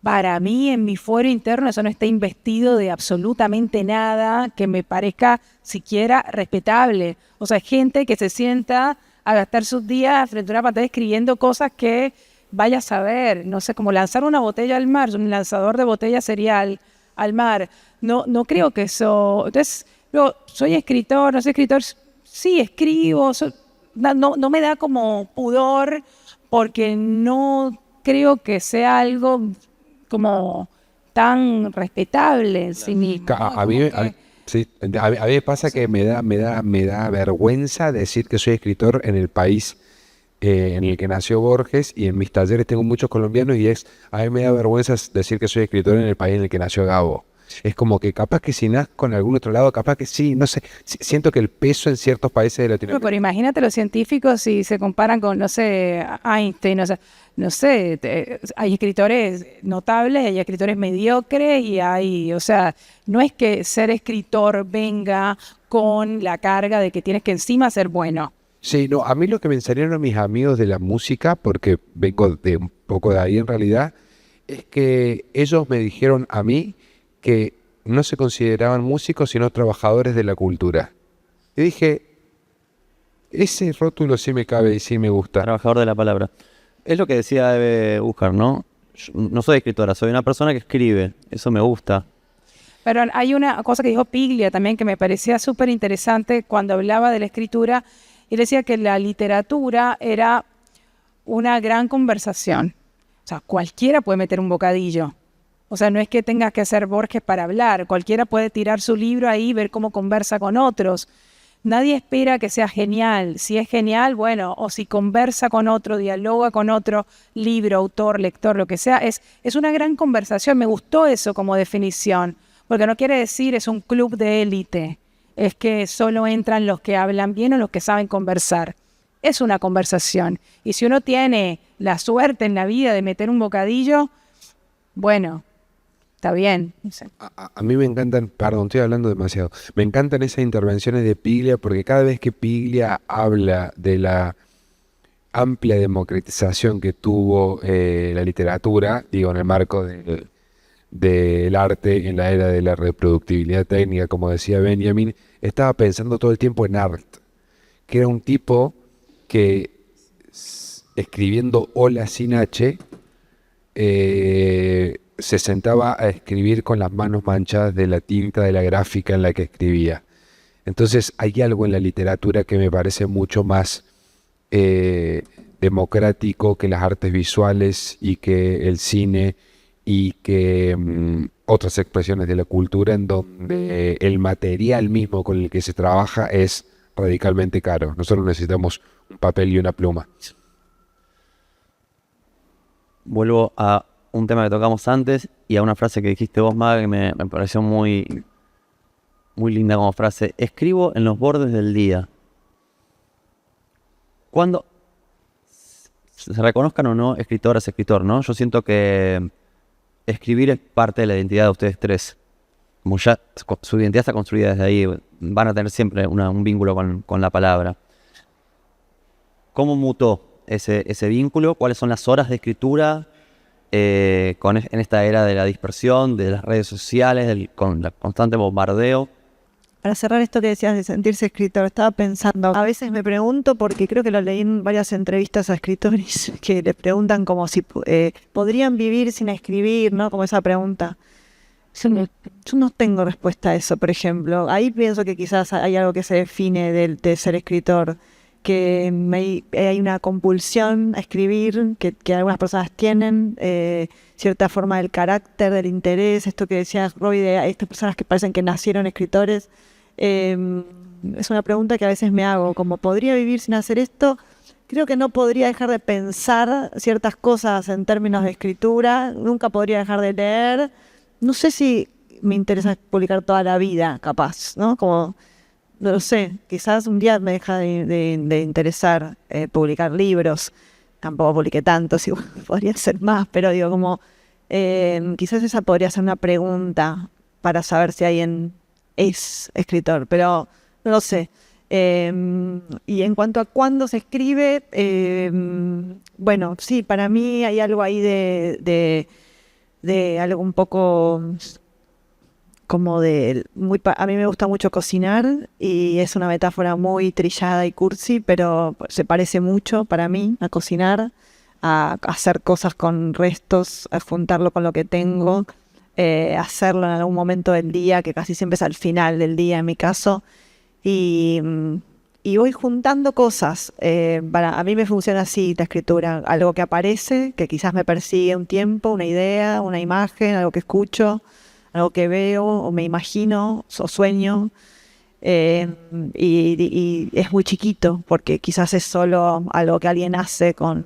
para mí, en mi fuero interno, eso no está investido de absolutamente nada que me parezca siquiera respetable. O sea, gente que se sienta a gastar sus días frente a una pantalla escribiendo cosas que vaya a saber. No sé, como lanzar una botella al mar, un lanzador de botella cereal al mar. No creo que eso... Entonces, luego, soy escritor, no soy escritor, sí, escribo, no me da como pudor porque no creo que sea algo como tan respetable en sí mismo. A mí me pasa que me da vergüenza decir que soy escritor en el país en el que nació Borges, y en mis talleres tengo muchos colombianos y a mí me da vergüenza decir que soy escritor en el país en el que nació Gabo. Es como que capaz que si nazco en algún otro lado, capaz que sí, no sé, siento que el peso en ciertos países de Latinoamérica... Pero imagínate los científicos si se comparan con, no sé, Einstein, no sé, hay escritores notables, hay escritores mediocres o sea, no es que ser escritor venga con la carga de que tienes que encima ser bueno. Sí, no, a mí lo que me enseñaron mis amigos de la música, porque vengo de un poco de ahí en realidad, es que ellos me dijeron a mí que no se consideraban músicos sino trabajadores de la cultura. Y dije, ese rótulo sí me cabe y sí me gusta. Trabajador de la palabra. Es lo que decía Eve Buscar, ¿no? Yo no soy escritora, soy una persona que escribe. Eso me gusta. Pero hay una cosa que dijo Piglia también que me parecía súper interesante cuando hablaba de la escritura. Y decía que la literatura era una gran conversación. O sea, cualquiera puede meter un bocadillo. O sea, no es que tengas que ser Borges para hablar. Cualquiera puede tirar su libro ahí y ver cómo conversa con otros. Nadie espera que sea genial. Si es genial, bueno, o si conversa con otro, dialoga con otro, libro, autor, lector, lo que sea, es una gran conversación. Me gustó eso como definición, porque no quiere decir es un club de élite. Es que solo entran los que hablan bien o los que saben conversar. Es una conversación. Y si uno tiene la suerte en la vida de meter un bocadillo, bueno, está bien. No sé. A mí me encantan, perdón, estoy hablando demasiado, me encantan esas intervenciones de Piglia, porque cada vez que Piglia habla de la amplia democratización que tuvo la literatura, digo, en el marco del arte en la era de la reproductibilidad técnica, como decía Benjamin, estaba pensando todo el tiempo en Art, que era un tipo que escribiendo Hola sin H, se sentaba a escribir con las manos manchadas de la tinta de la gráfica en la que escribía. Entonces hay algo en la literatura que me parece mucho más democrático que las artes visuales y que el cine y que otras expresiones de la cultura, en donde el material mismo con el que se trabaja es radicalmente caro. Nosotros necesitamos un papel y una pluma. Vuelvo a un tema que tocamos antes y a una frase que dijiste vos, Maga, que me pareció muy muy linda como frase. Escribo en los bordes del día. Cuando se reconozcan o no escritoras, escritor, ¿no? Yo siento que escribir es parte de la identidad de ustedes tres. Como ya su identidad está construida desde ahí, van a tener siempre un vínculo con la palabra. ¿Cómo mutó ese vínculo? ¿Cuáles son las horas de escritura en esta era de la dispersión, de las redes sociales, con el constante bombardeo? Para cerrar esto que decías de sentirse escritor, estaba pensando, a veces me pregunto, porque creo que lo leí en varias entrevistas a escritores, que le preguntan como si podrían vivir sin escribir, ¿no? Como esa pregunta. Yo no tengo respuesta a eso, por ejemplo. Ahí pienso que quizás hay algo que se define de ser escritor, que hay una compulsión a escribir, que algunas personas tienen, cierta forma del carácter, del interés, esto que decías, Roy, de estas personas que parecen que nacieron escritores. Es una pregunta que a veces me hago, como ¿podría vivir sin hacer esto? Creo que no podría dejar de pensar ciertas cosas en términos de escritura, nunca podría dejar de leer. No sé si me interesa publicar toda la vida, capaz, ¿no? Como, no lo sé, quizás un día me deja de interesar publicar libros. Tampoco publiqué tantos, igual podría ser más, pero digo, como quizás esa podría ser una pregunta para saber si alguien es escritor, pero no lo sé. Y en cuanto a cuándo se escribe, bueno, sí, para mí hay algo ahí de algo un poco como a mí me gusta mucho cocinar y es una metáfora muy trillada y cursi, pero se parece mucho para mí a cocinar, a hacer cosas con restos, a juntarlo con lo que tengo, hacerlo en algún momento del día, que casi siempre es al final del día en mi caso, y voy juntando cosas. A mí me funciona así la escritura, algo que aparece, que quizás me persigue un tiempo, una idea, una imagen, algo que escucho, algo que veo o me imagino o sueño, y es muy chiquito porque quizás es solo algo que alguien hace con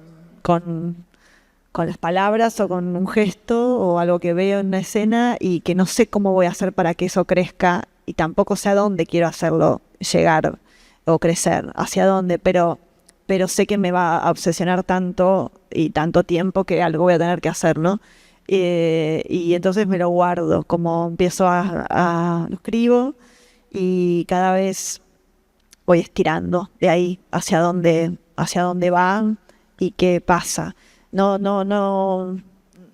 las palabras o con un gesto o algo que veo en una escena y que no sé cómo voy a hacer para que eso crezca y tampoco sé a dónde quiero hacerlo llegar o crecer, hacia dónde, pero sé que me va a obsesionar tanto y tanto tiempo que algo voy a tener que hacer, ¿no? Y entonces me lo guardo, como empiezo lo escribo y cada vez voy estirando de ahí hacia dónde va y qué pasa. No,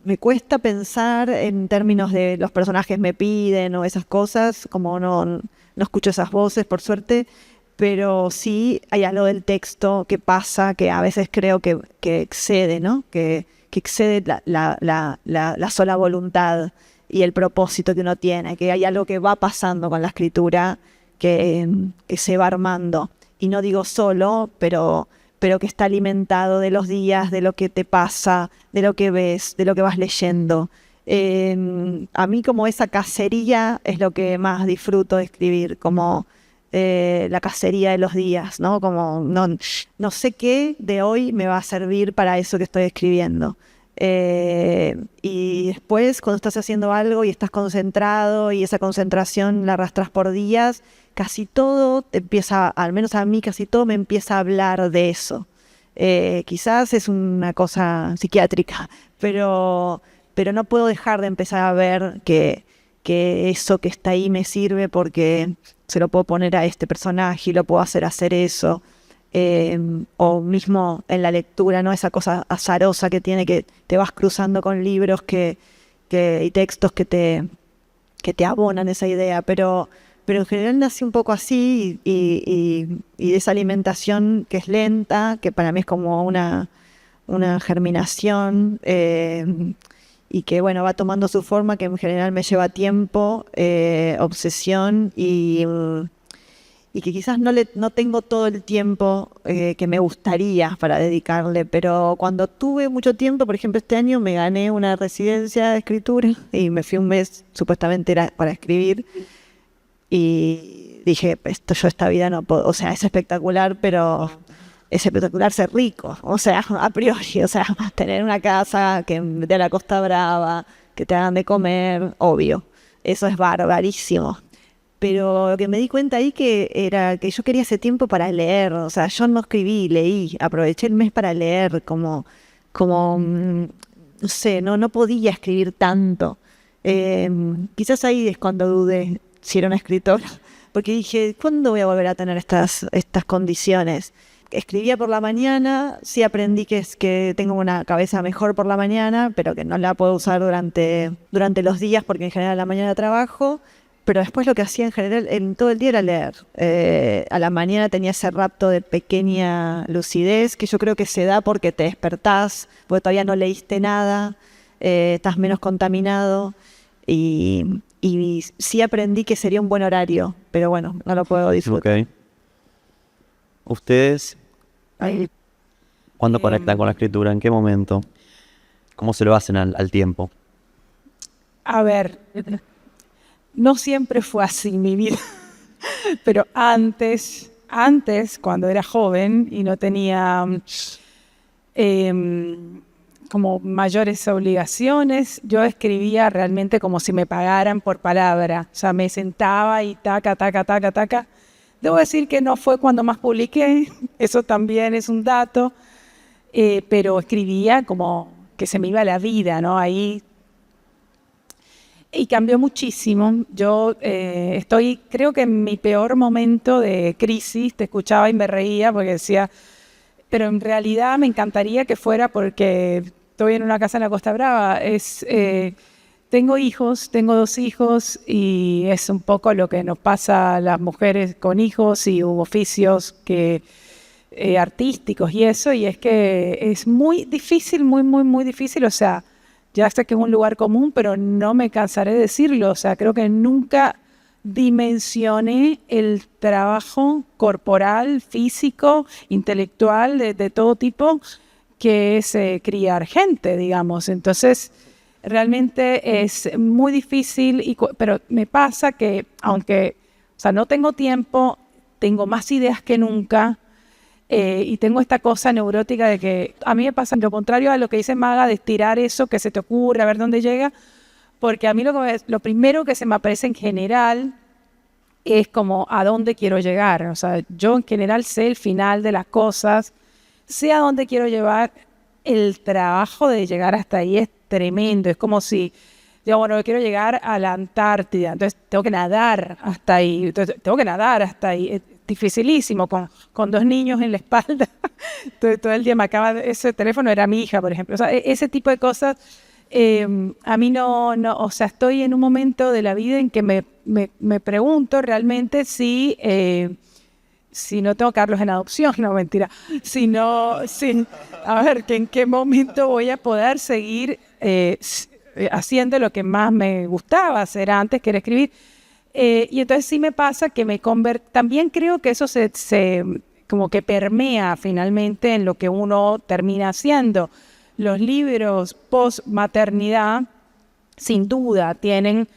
me cuesta pensar en términos de los personajes me piden o esas cosas, como no escucho esas voces, por suerte, pero sí hay algo del texto que pasa, que a veces creo que excede, ¿no? Que excede la sola voluntad y el propósito que uno tiene, que hay algo que va pasando con la escritura que se va armando. Y no digo solo, pero que está alimentado de los días, de lo que te pasa, de lo que ves, de lo que vas leyendo. A mí como esa cacería es lo que más disfruto de escribir, como la cacería de los días, ¿no? Como no sé qué de hoy me va a servir para eso que estoy escribiendo. Y después, cuando estás haciendo algo y estás concentrado y esa concentración la arrastras por días, casi todo te empieza, al menos a mí, casi todo me empieza a hablar de eso. Quizás es una cosa psiquiátrica, pero no puedo dejar de empezar a ver que eso que está ahí me sirve porque se lo puedo poner a este personaje y lo puedo hacer eso. O mismo en la lectura, ¿no? Esa cosa azarosa que tiene, que te vas cruzando con libros y textos que te abonan esa idea, pero en general nace un poco así y de esa alimentación que es lenta, que para mí es como una germinación, y que bueno, va tomando su forma, que en general me lleva tiempo, obsesión y que quizás no tengo todo el tiempo que me gustaría para dedicarle, pero cuando tuve mucho tiempo, por ejemplo este año me gané una residencia de escritura y me fui un mes, supuestamente era para escribir, y dije, yo esta vida no puedo, o sea, es espectacular, pero es espectacular ser rico, o sea, a priori, o sea, tener una casa que de la Costa Brava, que te hagan de comer, obvio, eso es barbarísimo. Pero que me di cuenta ahí que era que yo quería ese tiempo para leer, o sea, yo no escribí, leí, aproveché el mes para leer, no sé, no podía escribir tanto. Quizás ahí es cuando dudé si era una escritora, porque dije, ¿cuándo voy a volver a tener estas condiciones? Escribía por la mañana, sí aprendí que tengo una cabeza mejor por la mañana, pero que no la puedo usar durante los días, porque en general a la mañana trabajo. Pero después lo que hacía en general, en todo el día era leer. A la mañana tenía ese rapto de pequeña lucidez, que yo creo que se da porque te despertás, porque todavía no leíste nada, estás menos contaminado. Y sí aprendí que sería un buen horario, pero bueno, no lo puedo disfrutar. Ok. ¿Ustedes cuándo conectan con la escritura? ¿En qué momento? ¿Cómo se lo hacen al tiempo? A ver, no siempre fue así mi vida, pero antes, cuando era joven y no tenía como mayores obligaciones, yo escribía realmente como si me pagaran por palabra. O sea, me sentaba y taca, taca, taca, taca. Debo decir que no fue cuando más publiqué, eso también es un dato, pero escribía como que se me iba la vida, ¿no? Ahí. Y cambió muchísimo. Yo creo que en mi peor momento de crisis, te escuchaba y me reía porque decía, pero en realidad me encantaría que fuera porque estoy en una casa en la Costa Brava. Tengo 2 hijos y es un poco lo que nos pasa a las mujeres con hijos y oficios artísticos y eso, y es que es muy difícil, muy, muy, muy difícil, o sea, ya sé que es un lugar común, pero no me cansaré de decirlo, o sea, creo que nunca dimensioné el trabajo corporal, físico, intelectual, de todo tipo, que es criar gente, digamos. Entonces, realmente es muy difícil, pero me pasa que, aunque, o sea, no tengo tiempo, tengo más ideas que nunca, y tengo esta cosa neurótica de que a mí me pasa lo contrario a lo que dice Maga, de estirar eso que se te ocurre, a ver dónde llega, porque a mí lo primero que se me aparece en general es como a dónde quiero llegar. O sea, yo en general sé el final de las cosas, sé a dónde quiero llevar. El trabajo de llegar hasta ahí es tremendo, es como si, digo, bueno, yo quiero llegar a la Antártida, entonces tengo que nadar hasta ahí, es dificilísimo, con 2 niños en la espalda, todo el día ese teléfono era mi hija, por ejemplo, o sea, ese tipo de cosas, a mí no, o sea, estoy en un momento de la vida en que me pregunto realmente si no tengo que darlos en adopción, no, mentira, a ver, que en qué momento voy a poder seguir haciendo lo que más me gustaba hacer antes, que era escribir. Y entonces sí me pasa que también creo que eso se como que permea finalmente en lo que uno termina haciendo. Los libros post-maternidad, sin duda, tienen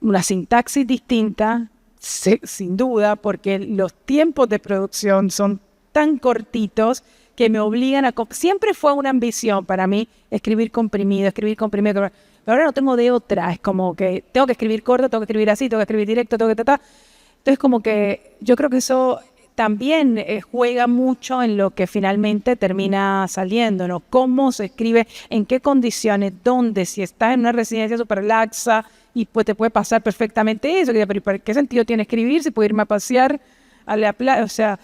una sintaxis distinta, sin duda, porque los tiempos de producción son tan cortitos que me obligan siempre fue una ambición para mí escribir comprimido, pero ahora no tengo de otra, es como que tengo que escribir corto, tengo que escribir así, tengo que escribir directo, tengo que entonces como que yo creo que eso también juega mucho en lo que finalmente termina saliendo, ¿no? Cómo se escribe, en qué condiciones, dónde, si estás en una residencia súper laxa y pues te puede pasar perfectamente eso, pero ¿qué sentido tiene escribir si puedo irme a pasear a la playa? O sea,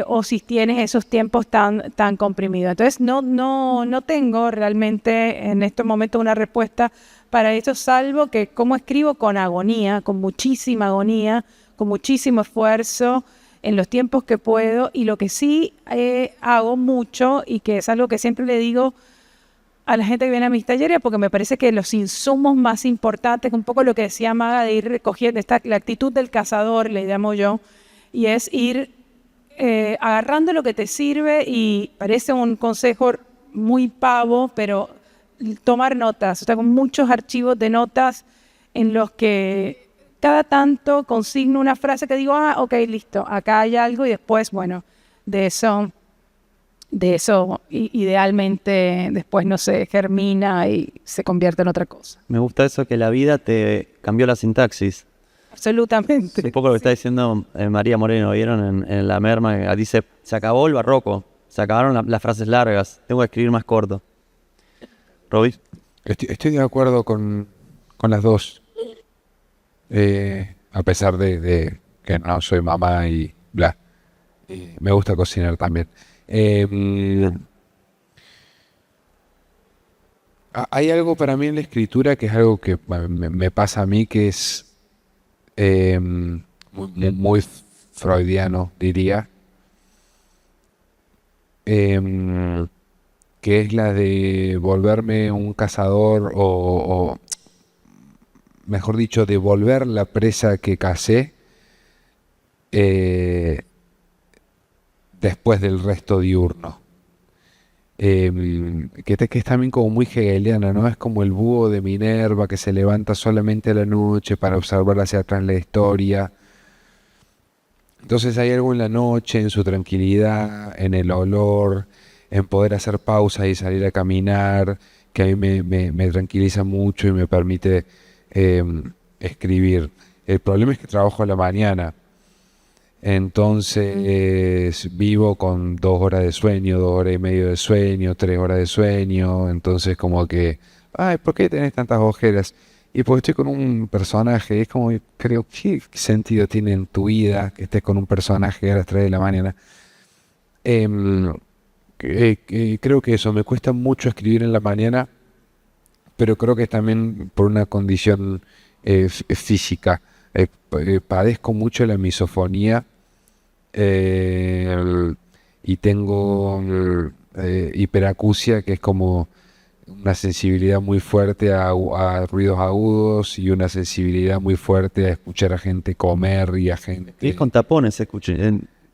o si tienes esos tiempos tan comprimidos. Entonces no tengo realmente en estos momentos una respuesta para eso, salvo que como escribo con agonía, con muchísima agonía, con muchísimo esfuerzo, en los tiempos que puedo, y lo que sí hago mucho, y que es algo que siempre le digo a la gente que viene a mis talleres, porque me parece que los insumos más importantes, un poco lo que decía Maga, de ir recogiendo, la actitud del cazador, le llamo yo, y es ir agarrando lo que te sirve, y parece un consejo muy pavo, pero tomar notas, o sea, con muchos archivos de notas en los que cada tanto consigno una frase que digo, ok, listo, acá hay algo, y después, bueno, de eso idealmente después, no sé, germina y se convierte en otra cosa. Me gusta eso, que la vida te cambió la sintaxis. absolutamente. Un poco lo que está diciendo María Moreno, ¿vieron? En La Merma, que dice, se acabó el barroco, se acabaron las frases largas, tengo que escribir más corto. ¿Roby? Estoy de acuerdo con las dos. A pesar de que no soy mamá y bla. Me gusta cocinar también. Hay algo para mí en la escritura que es algo que me pasa a mí, que es muy freudiano, diría. Que es la de volverme un cazador o mejor dicho, devolver la presa que cacé después del resto diurno. Que es también como muy hegeliana, ¿no? Es como el búho de Minerva que se levanta solamente a la noche para observar hacia atrás la historia. Entonces hay algo en la noche, en su tranquilidad, en el olor, en poder hacer pausas y salir a caminar, que a mí me tranquiliza mucho y me permite escribir. El problema es que trabajo a la mañana, entonces vivo con 2 horas de sueño, 2 horas y media de sueño, 3 horas de sueño, entonces como que, ay, ¿por qué tenés tantas ojeras? Y porque estoy con un personaje, es como, creo, ¿qué sentido tiene en tu vida que estés con un personaje a las 3 de la mañana? Creo que eso, me cuesta mucho escribir en la mañana, pero creo que es también por una condición física. Padezco mucho la misofonía y tengo hiperacusia, que es como una sensibilidad muy fuerte a ruidos agudos y una sensibilidad muy fuerte a escuchar a gente comer y a gente... Y con tapones, escuché.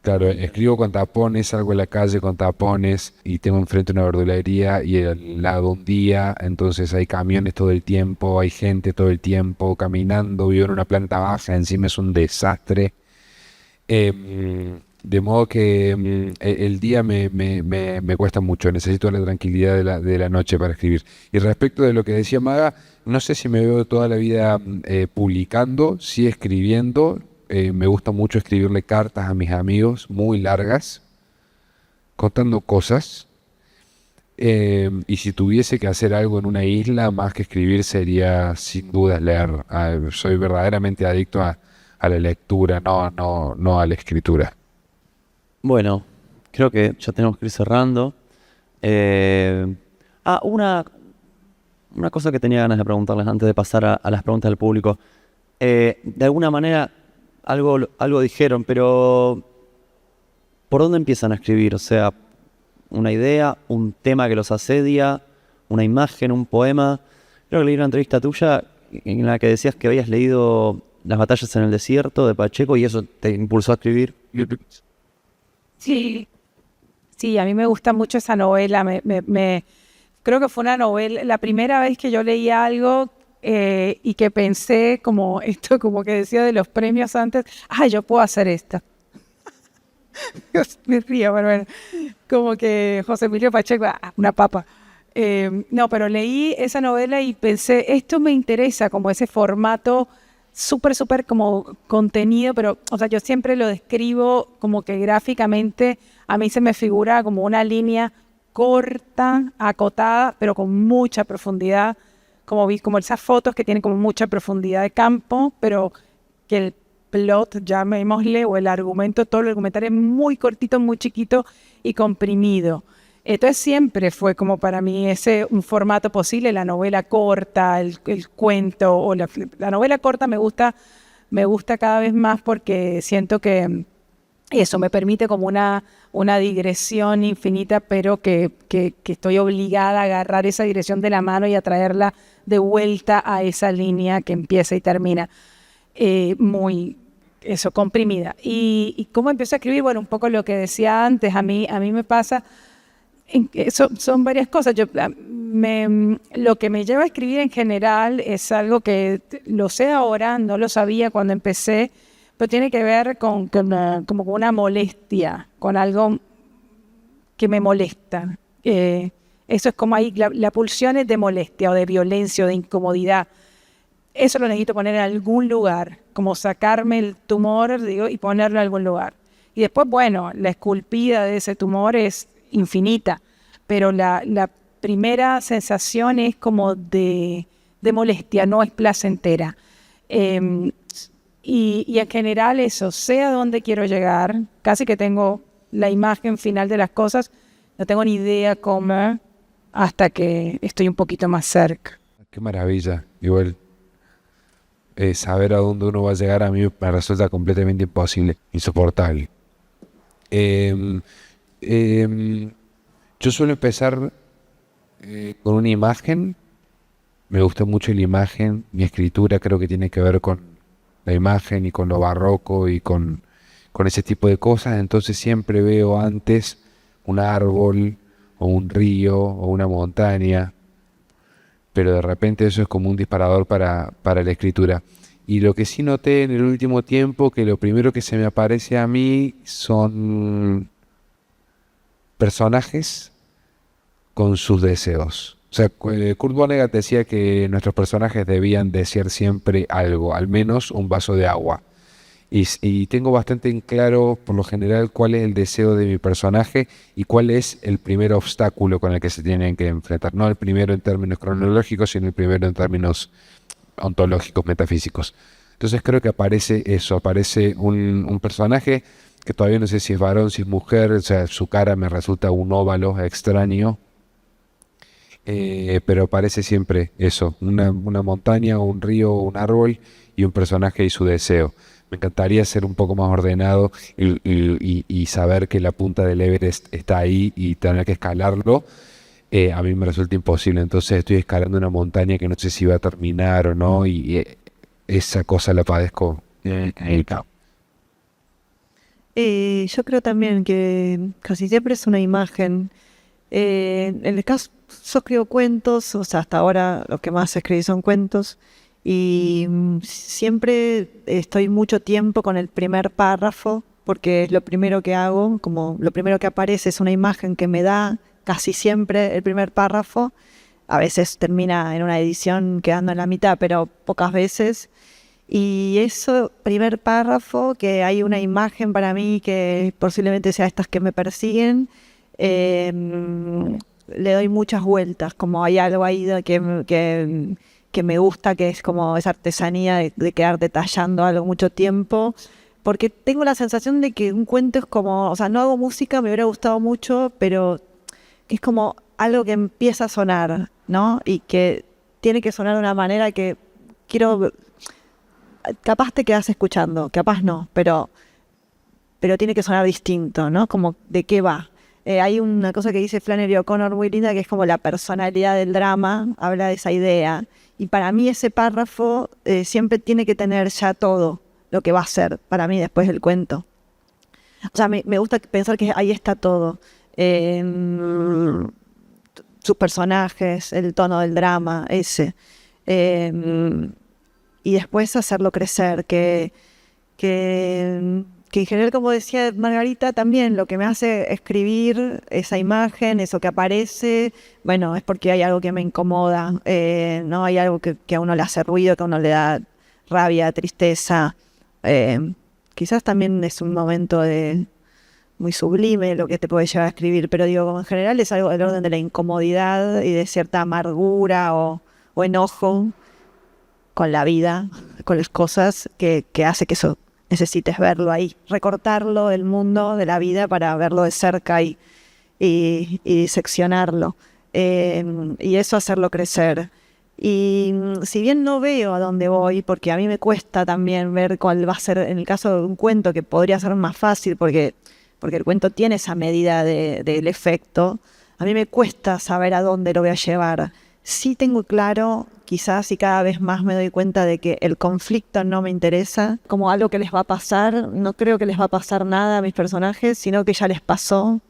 Claro, escribo con tapones, salgo a la calle con tapones y tengo enfrente una verdulería y al lado un día, entonces hay camiones todo el tiempo, hay gente todo el tiempo caminando, vivo en una planta baja, encima es un desastre. De modo que el día me cuesta mucho, necesito la tranquilidad de la noche para escribir. Y respecto de lo que decía Maga, no sé si me veo toda la vida publicando, sí escribiendo. Me gusta mucho escribirle cartas a mis amigos muy largas, contando cosas. Y si tuviese que hacer algo en una isla, más que escribir sería sin duda leer. Soy verdaderamente adicto a la lectura, no a la escritura. Bueno, creo que ya tenemos que ir cerrando. Una cosa que tenía ganas de preguntarles antes de pasar a las preguntas del público. De alguna manera, algo dijeron, pero ¿por dónde empiezan a escribir? O sea, una idea, un tema que los asedia, una imagen, un poema. Creo que leí una entrevista tuya en la que decías que habías leído Las batallas en el desierto de Pacheco y eso te impulsó a escribir. Sí, sí, a mí me gusta mucho esa novela. Creo que fue una novela, la primera vez que yo leí algo y que pensé como esto, como que decía de los premios antes, yo puedo hacer esto. Me río, pero bueno, como que José Emilio Pacheco, una papa. No, pero leí esa novela y pensé, esto me interesa, como ese formato súper como contenido, pero, o sea, yo siempre lo describo como que gráficamente a mí se me figura como una línea corta, acotada, pero con mucha profundidad, como esas fotos que tienen como mucha profundidad de campo, pero que el plot, llamémosle, o el argumento, todo el argumentario es muy cortito, muy chiquito y comprimido. Entonces siempre fue como para mí un formato posible, la novela corta, el cuento, o la novela corta me gusta cada vez más porque siento que eso me permite como una digresión infinita, pero que estoy obligada a agarrar esa digresión de la mano y a traerla de vuelta a esa línea que empieza y termina muy comprimida. ¿Y cómo empiezo a escribir? Bueno, un poco lo que decía antes, a mí me pasa, son varias cosas. Lo que me lleva a escribir en general es algo que lo sé ahora, no lo sabía cuando empecé, pero tiene que ver como con una molestia, con algo que me molesta. Eso es como ahí, la pulsión es de molestia o de violencia o de incomodidad. eso lo necesito poner en algún lugar, como sacarme el tumor, digo, y ponerlo en algún lugar. Y después, bueno, la esculpida de ese tumor es infinita, pero la primera sensación es como de molestia, no es placentera. Y en general eso, sé a dónde quiero llegar, casi que tengo la imagen final de las cosas, no tengo ni idea cómo hasta que estoy un poquito más cerca. Qué maravilla. Igual saber a dónde uno va a llegar a mí me resulta completamente imposible, insoportable. Em, em, yo suelo empezar con una imagen. Me gusta mucho la imagen. Mi escritura creo que tiene que ver con la imagen y con lo barroco y con ese tipo de cosas. Entonces siempre veo antes un árbol o un río o una montaña, pero de repente eso es como un disparador para la escritura. Y lo que sí noté en el último tiempo, que lo primero que se me aparece a mí son personajes con sus deseos. O sea, Kurt Vonnegut decía que nuestros personajes debían desear siempre algo, al menos un vaso de agua. Y tengo bastante en claro, por lo general, cuál es el deseo de mi personaje y cuál es el primer obstáculo con el que se tienen que enfrentar. No el primero en términos cronológicos, sino el primero en términos ontológicos, metafísicos. Entonces creo que aparece eso, aparece un personaje que todavía no sé si es varón, si es mujer, o sea, su cara me resulta un óvalo extraño, pero aparece siempre eso, una montaña, un río, un árbol y un personaje y su deseo. Me encantaría ser un poco más ordenado y saber que la punta del Everest está ahí y tener que escalarlo. A mí me resulta imposible, entonces estoy escalando una montaña que no sé si va a terminar o no, y esa cosa la padezco en el campo. Yo creo también que casi siempre es una imagen. En el caso, yo escribo cuentos, o sea, hasta ahora lo que más escribí son cuentos, y siempre estoy mucho tiempo con el primer párrafo, porque es lo primero que hago, como lo primero que aparece es una imagen que me da casi siempre el primer párrafo. A veces termina en una edición quedando en la mitad, pero pocas veces. Y eso, primer párrafo, que hay una imagen para mí que posiblemente sea estas que me persiguen, le doy muchas vueltas, como hay algo ahí que me gusta, que es como esa artesanía de quedar detallando algo mucho tiempo, porque tengo la sensación de que un cuento es como, o sea, no hago música, me hubiera gustado mucho, pero es como algo que empieza a sonar, ¿no? Y que tiene que sonar de una manera que quiero, capaz te quedas escuchando, capaz no, pero tiene que sonar distinto, ¿no? Como de qué va. Hay una cosa que dice Flannery O'Connor muy linda, que es como la personalidad del drama, habla de esa idea. Y para mí ese párrafo siempre tiene que tener ya todo lo que va a ser para mí después del cuento. O sea, me gusta pensar que ahí está todo. Sus personajes, el tono del drama, ese. Y después hacerlo crecer, que en general, como decía Margarita, también lo que me hace escribir esa imagen, eso que aparece, bueno, es porque hay algo que me incomoda, ¿no? Hay algo que a uno le hace ruido, que a uno le da rabia, tristeza. Quizás también es un momento muy sublime lo que te puede llevar a escribir, pero digo, como en general es algo del orden de la incomodidad y de cierta amargura o enojo con la vida, con las cosas, que hace que eso necesites verlo ahí, recortarlo del mundo, de la vida, para verlo de cerca y diseccionarlo, y eso hacerlo crecer. Y si bien no veo a dónde voy, porque a mí me cuesta también ver cuál va a ser, en el caso de un cuento que podría ser más fácil, porque el cuento tiene esa medida del efecto, a mí me cuesta saber a dónde lo voy a llevar. Sí tengo claro, quizás, y cada vez más me doy cuenta de que el conflicto no me interesa, como algo que les va a pasar. No creo que les va a pasar nada a mis personajes, sino que ya les pasó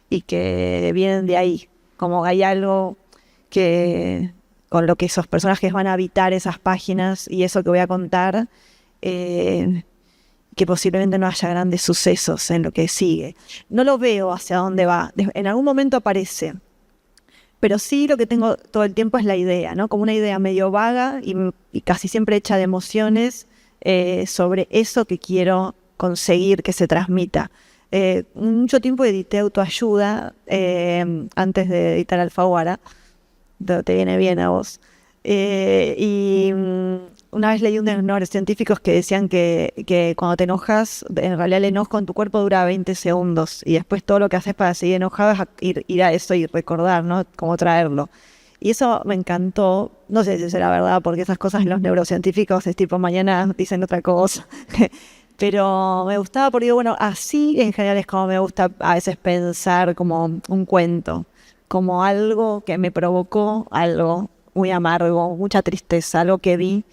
y que vienen de ahí. Como hay algo que con lo que esos personajes van a habitar esas páginas y eso que voy a contar, que posiblemente no haya grandes sucesos en lo que sigue. No lo veo hacia dónde va. En algún momento aparece. pero sí lo que tengo todo el tiempo es la idea, ¿no? Como una idea medio vaga y casi siempre hecha de emociones sobre eso que quiero conseguir que se transmita. Mucho tiempo edité autoayuda antes de editar Alfaguara. Te viene bien a vos. Una vez leí unos científicos que decían que cuando te enojas, en realidad el enojo en tu cuerpo dura 20 segundos y después todo lo que haces para seguir enojado es ir a eso y recordar, ¿no? Cómo traerlo. Y eso me encantó. No sé si será verdad, porque esas cosas los neurocientíficos es tipo mañana dicen otra cosa. Pero me gustaba porque digo, bueno, así en general es como me gusta a veces pensar como un cuento, como algo que me provocó algo muy amargo, mucha tristeza, algo que vi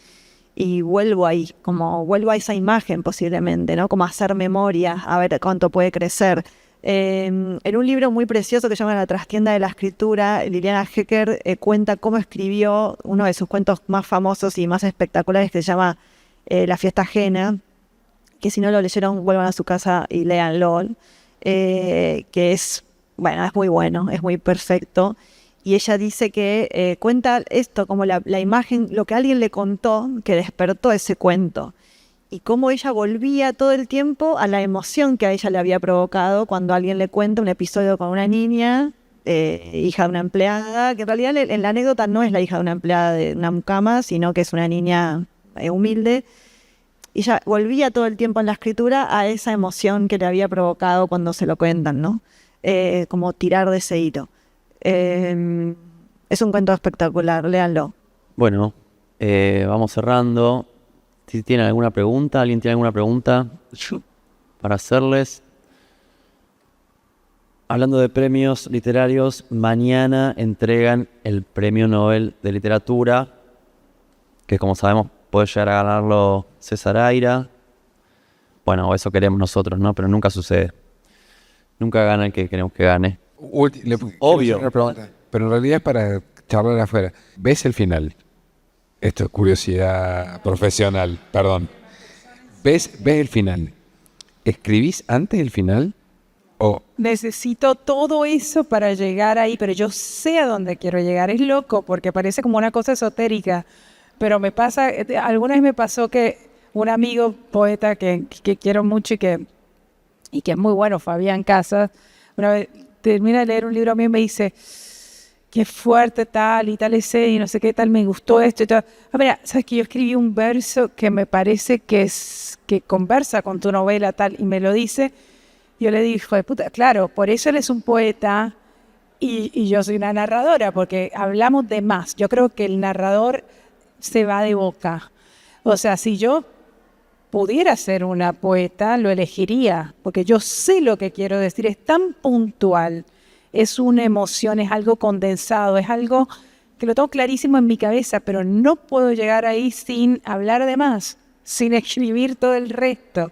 y vuelvo ahí, como vuelvo a esa imagen posiblemente, ¿no? Como hacer memoria, a ver cuánto puede crecer. En un libro muy precioso que se llama La trastienda de la escritura, Liliana Hecker cuenta cómo escribió uno de sus cuentos más famosos y más espectaculares que se llama La fiesta ajena, que si no lo leyeron vuelvan a su casa y léanlo, que es, bueno, es muy bueno, es muy perfecto. Y ella dice que cuenta esto como la imagen, lo que alguien le contó que despertó ese cuento. Y cómo ella volvía todo el tiempo a la emoción que a ella le había provocado cuando alguien le cuenta un episodio con una niña, hija de una empleada, que en realidad en la anécdota no es la hija de una empleada de una mucama, sino que es una niña humilde. Y ella volvía todo el tiempo en la escritura a esa emoción que le había provocado cuando se lo cuentan, ¿no? Como tirar de ese hilo. Es un cuento espectacular, léanlo. Bueno, vamos cerrando. Si tienen alguna pregunta, ¿alguien tiene alguna pregunta para hacerles? Hablando de premios literarios, mañana entregan el Premio Nobel de Literatura, que como sabemos puede llegar a ganarlo César Aira. Bueno, eso queremos nosotros, ¿no? Pero nunca sucede. Nunca gana el que queremos que gane. Obvio. Pero en realidad es para charlar afuera. ¿Ves el final? Esto es curiosidad profesional, perdón. ¿Ves el final? ¿Escribís antes del final? ¿O Necesito todo eso para llegar ahí, pero yo sé a dónde quiero llegar. Es loco porque parece como una cosa esotérica, pero me pasa, alguna vez me pasó que un amigo poeta que quiero mucho y que es muy bueno, Fabián Casas, una vez termina de leer un libro a mí y me dice, qué fuerte tal y tal ese y no sé qué tal, me gustó esto y tal. A ver, sabes que yo escribí un verso que me parece que conversa con tu novela tal y me lo dice. Yo le dije, hijo de puta, claro, por eso él es un poeta y yo soy una narradora, porque hablamos de más. Yo creo que el narrador se va de boca. O sea, si yo pudiera ser una poeta, lo elegiría, porque yo sé lo que quiero decir, es tan puntual, es una emoción, es algo condensado, es algo que lo tengo clarísimo en mi cabeza, pero no puedo llegar ahí sin hablar de más, sin escribir todo el resto.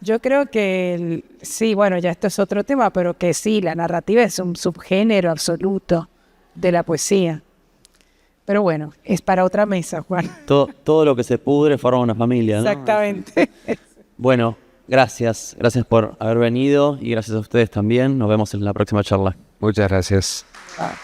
Yo creo que, sí, bueno, ya esto es otro tema, pero que sí, la narrativa es un subgénero absoluto de la poesía. Pero bueno, es para otra mesa, Juan. Todo lo que se pudre forma una familia, ¿no? Exactamente. Bueno, gracias por haber venido y gracias a ustedes también. Nos vemos en la próxima charla. muchas gracias? Ah.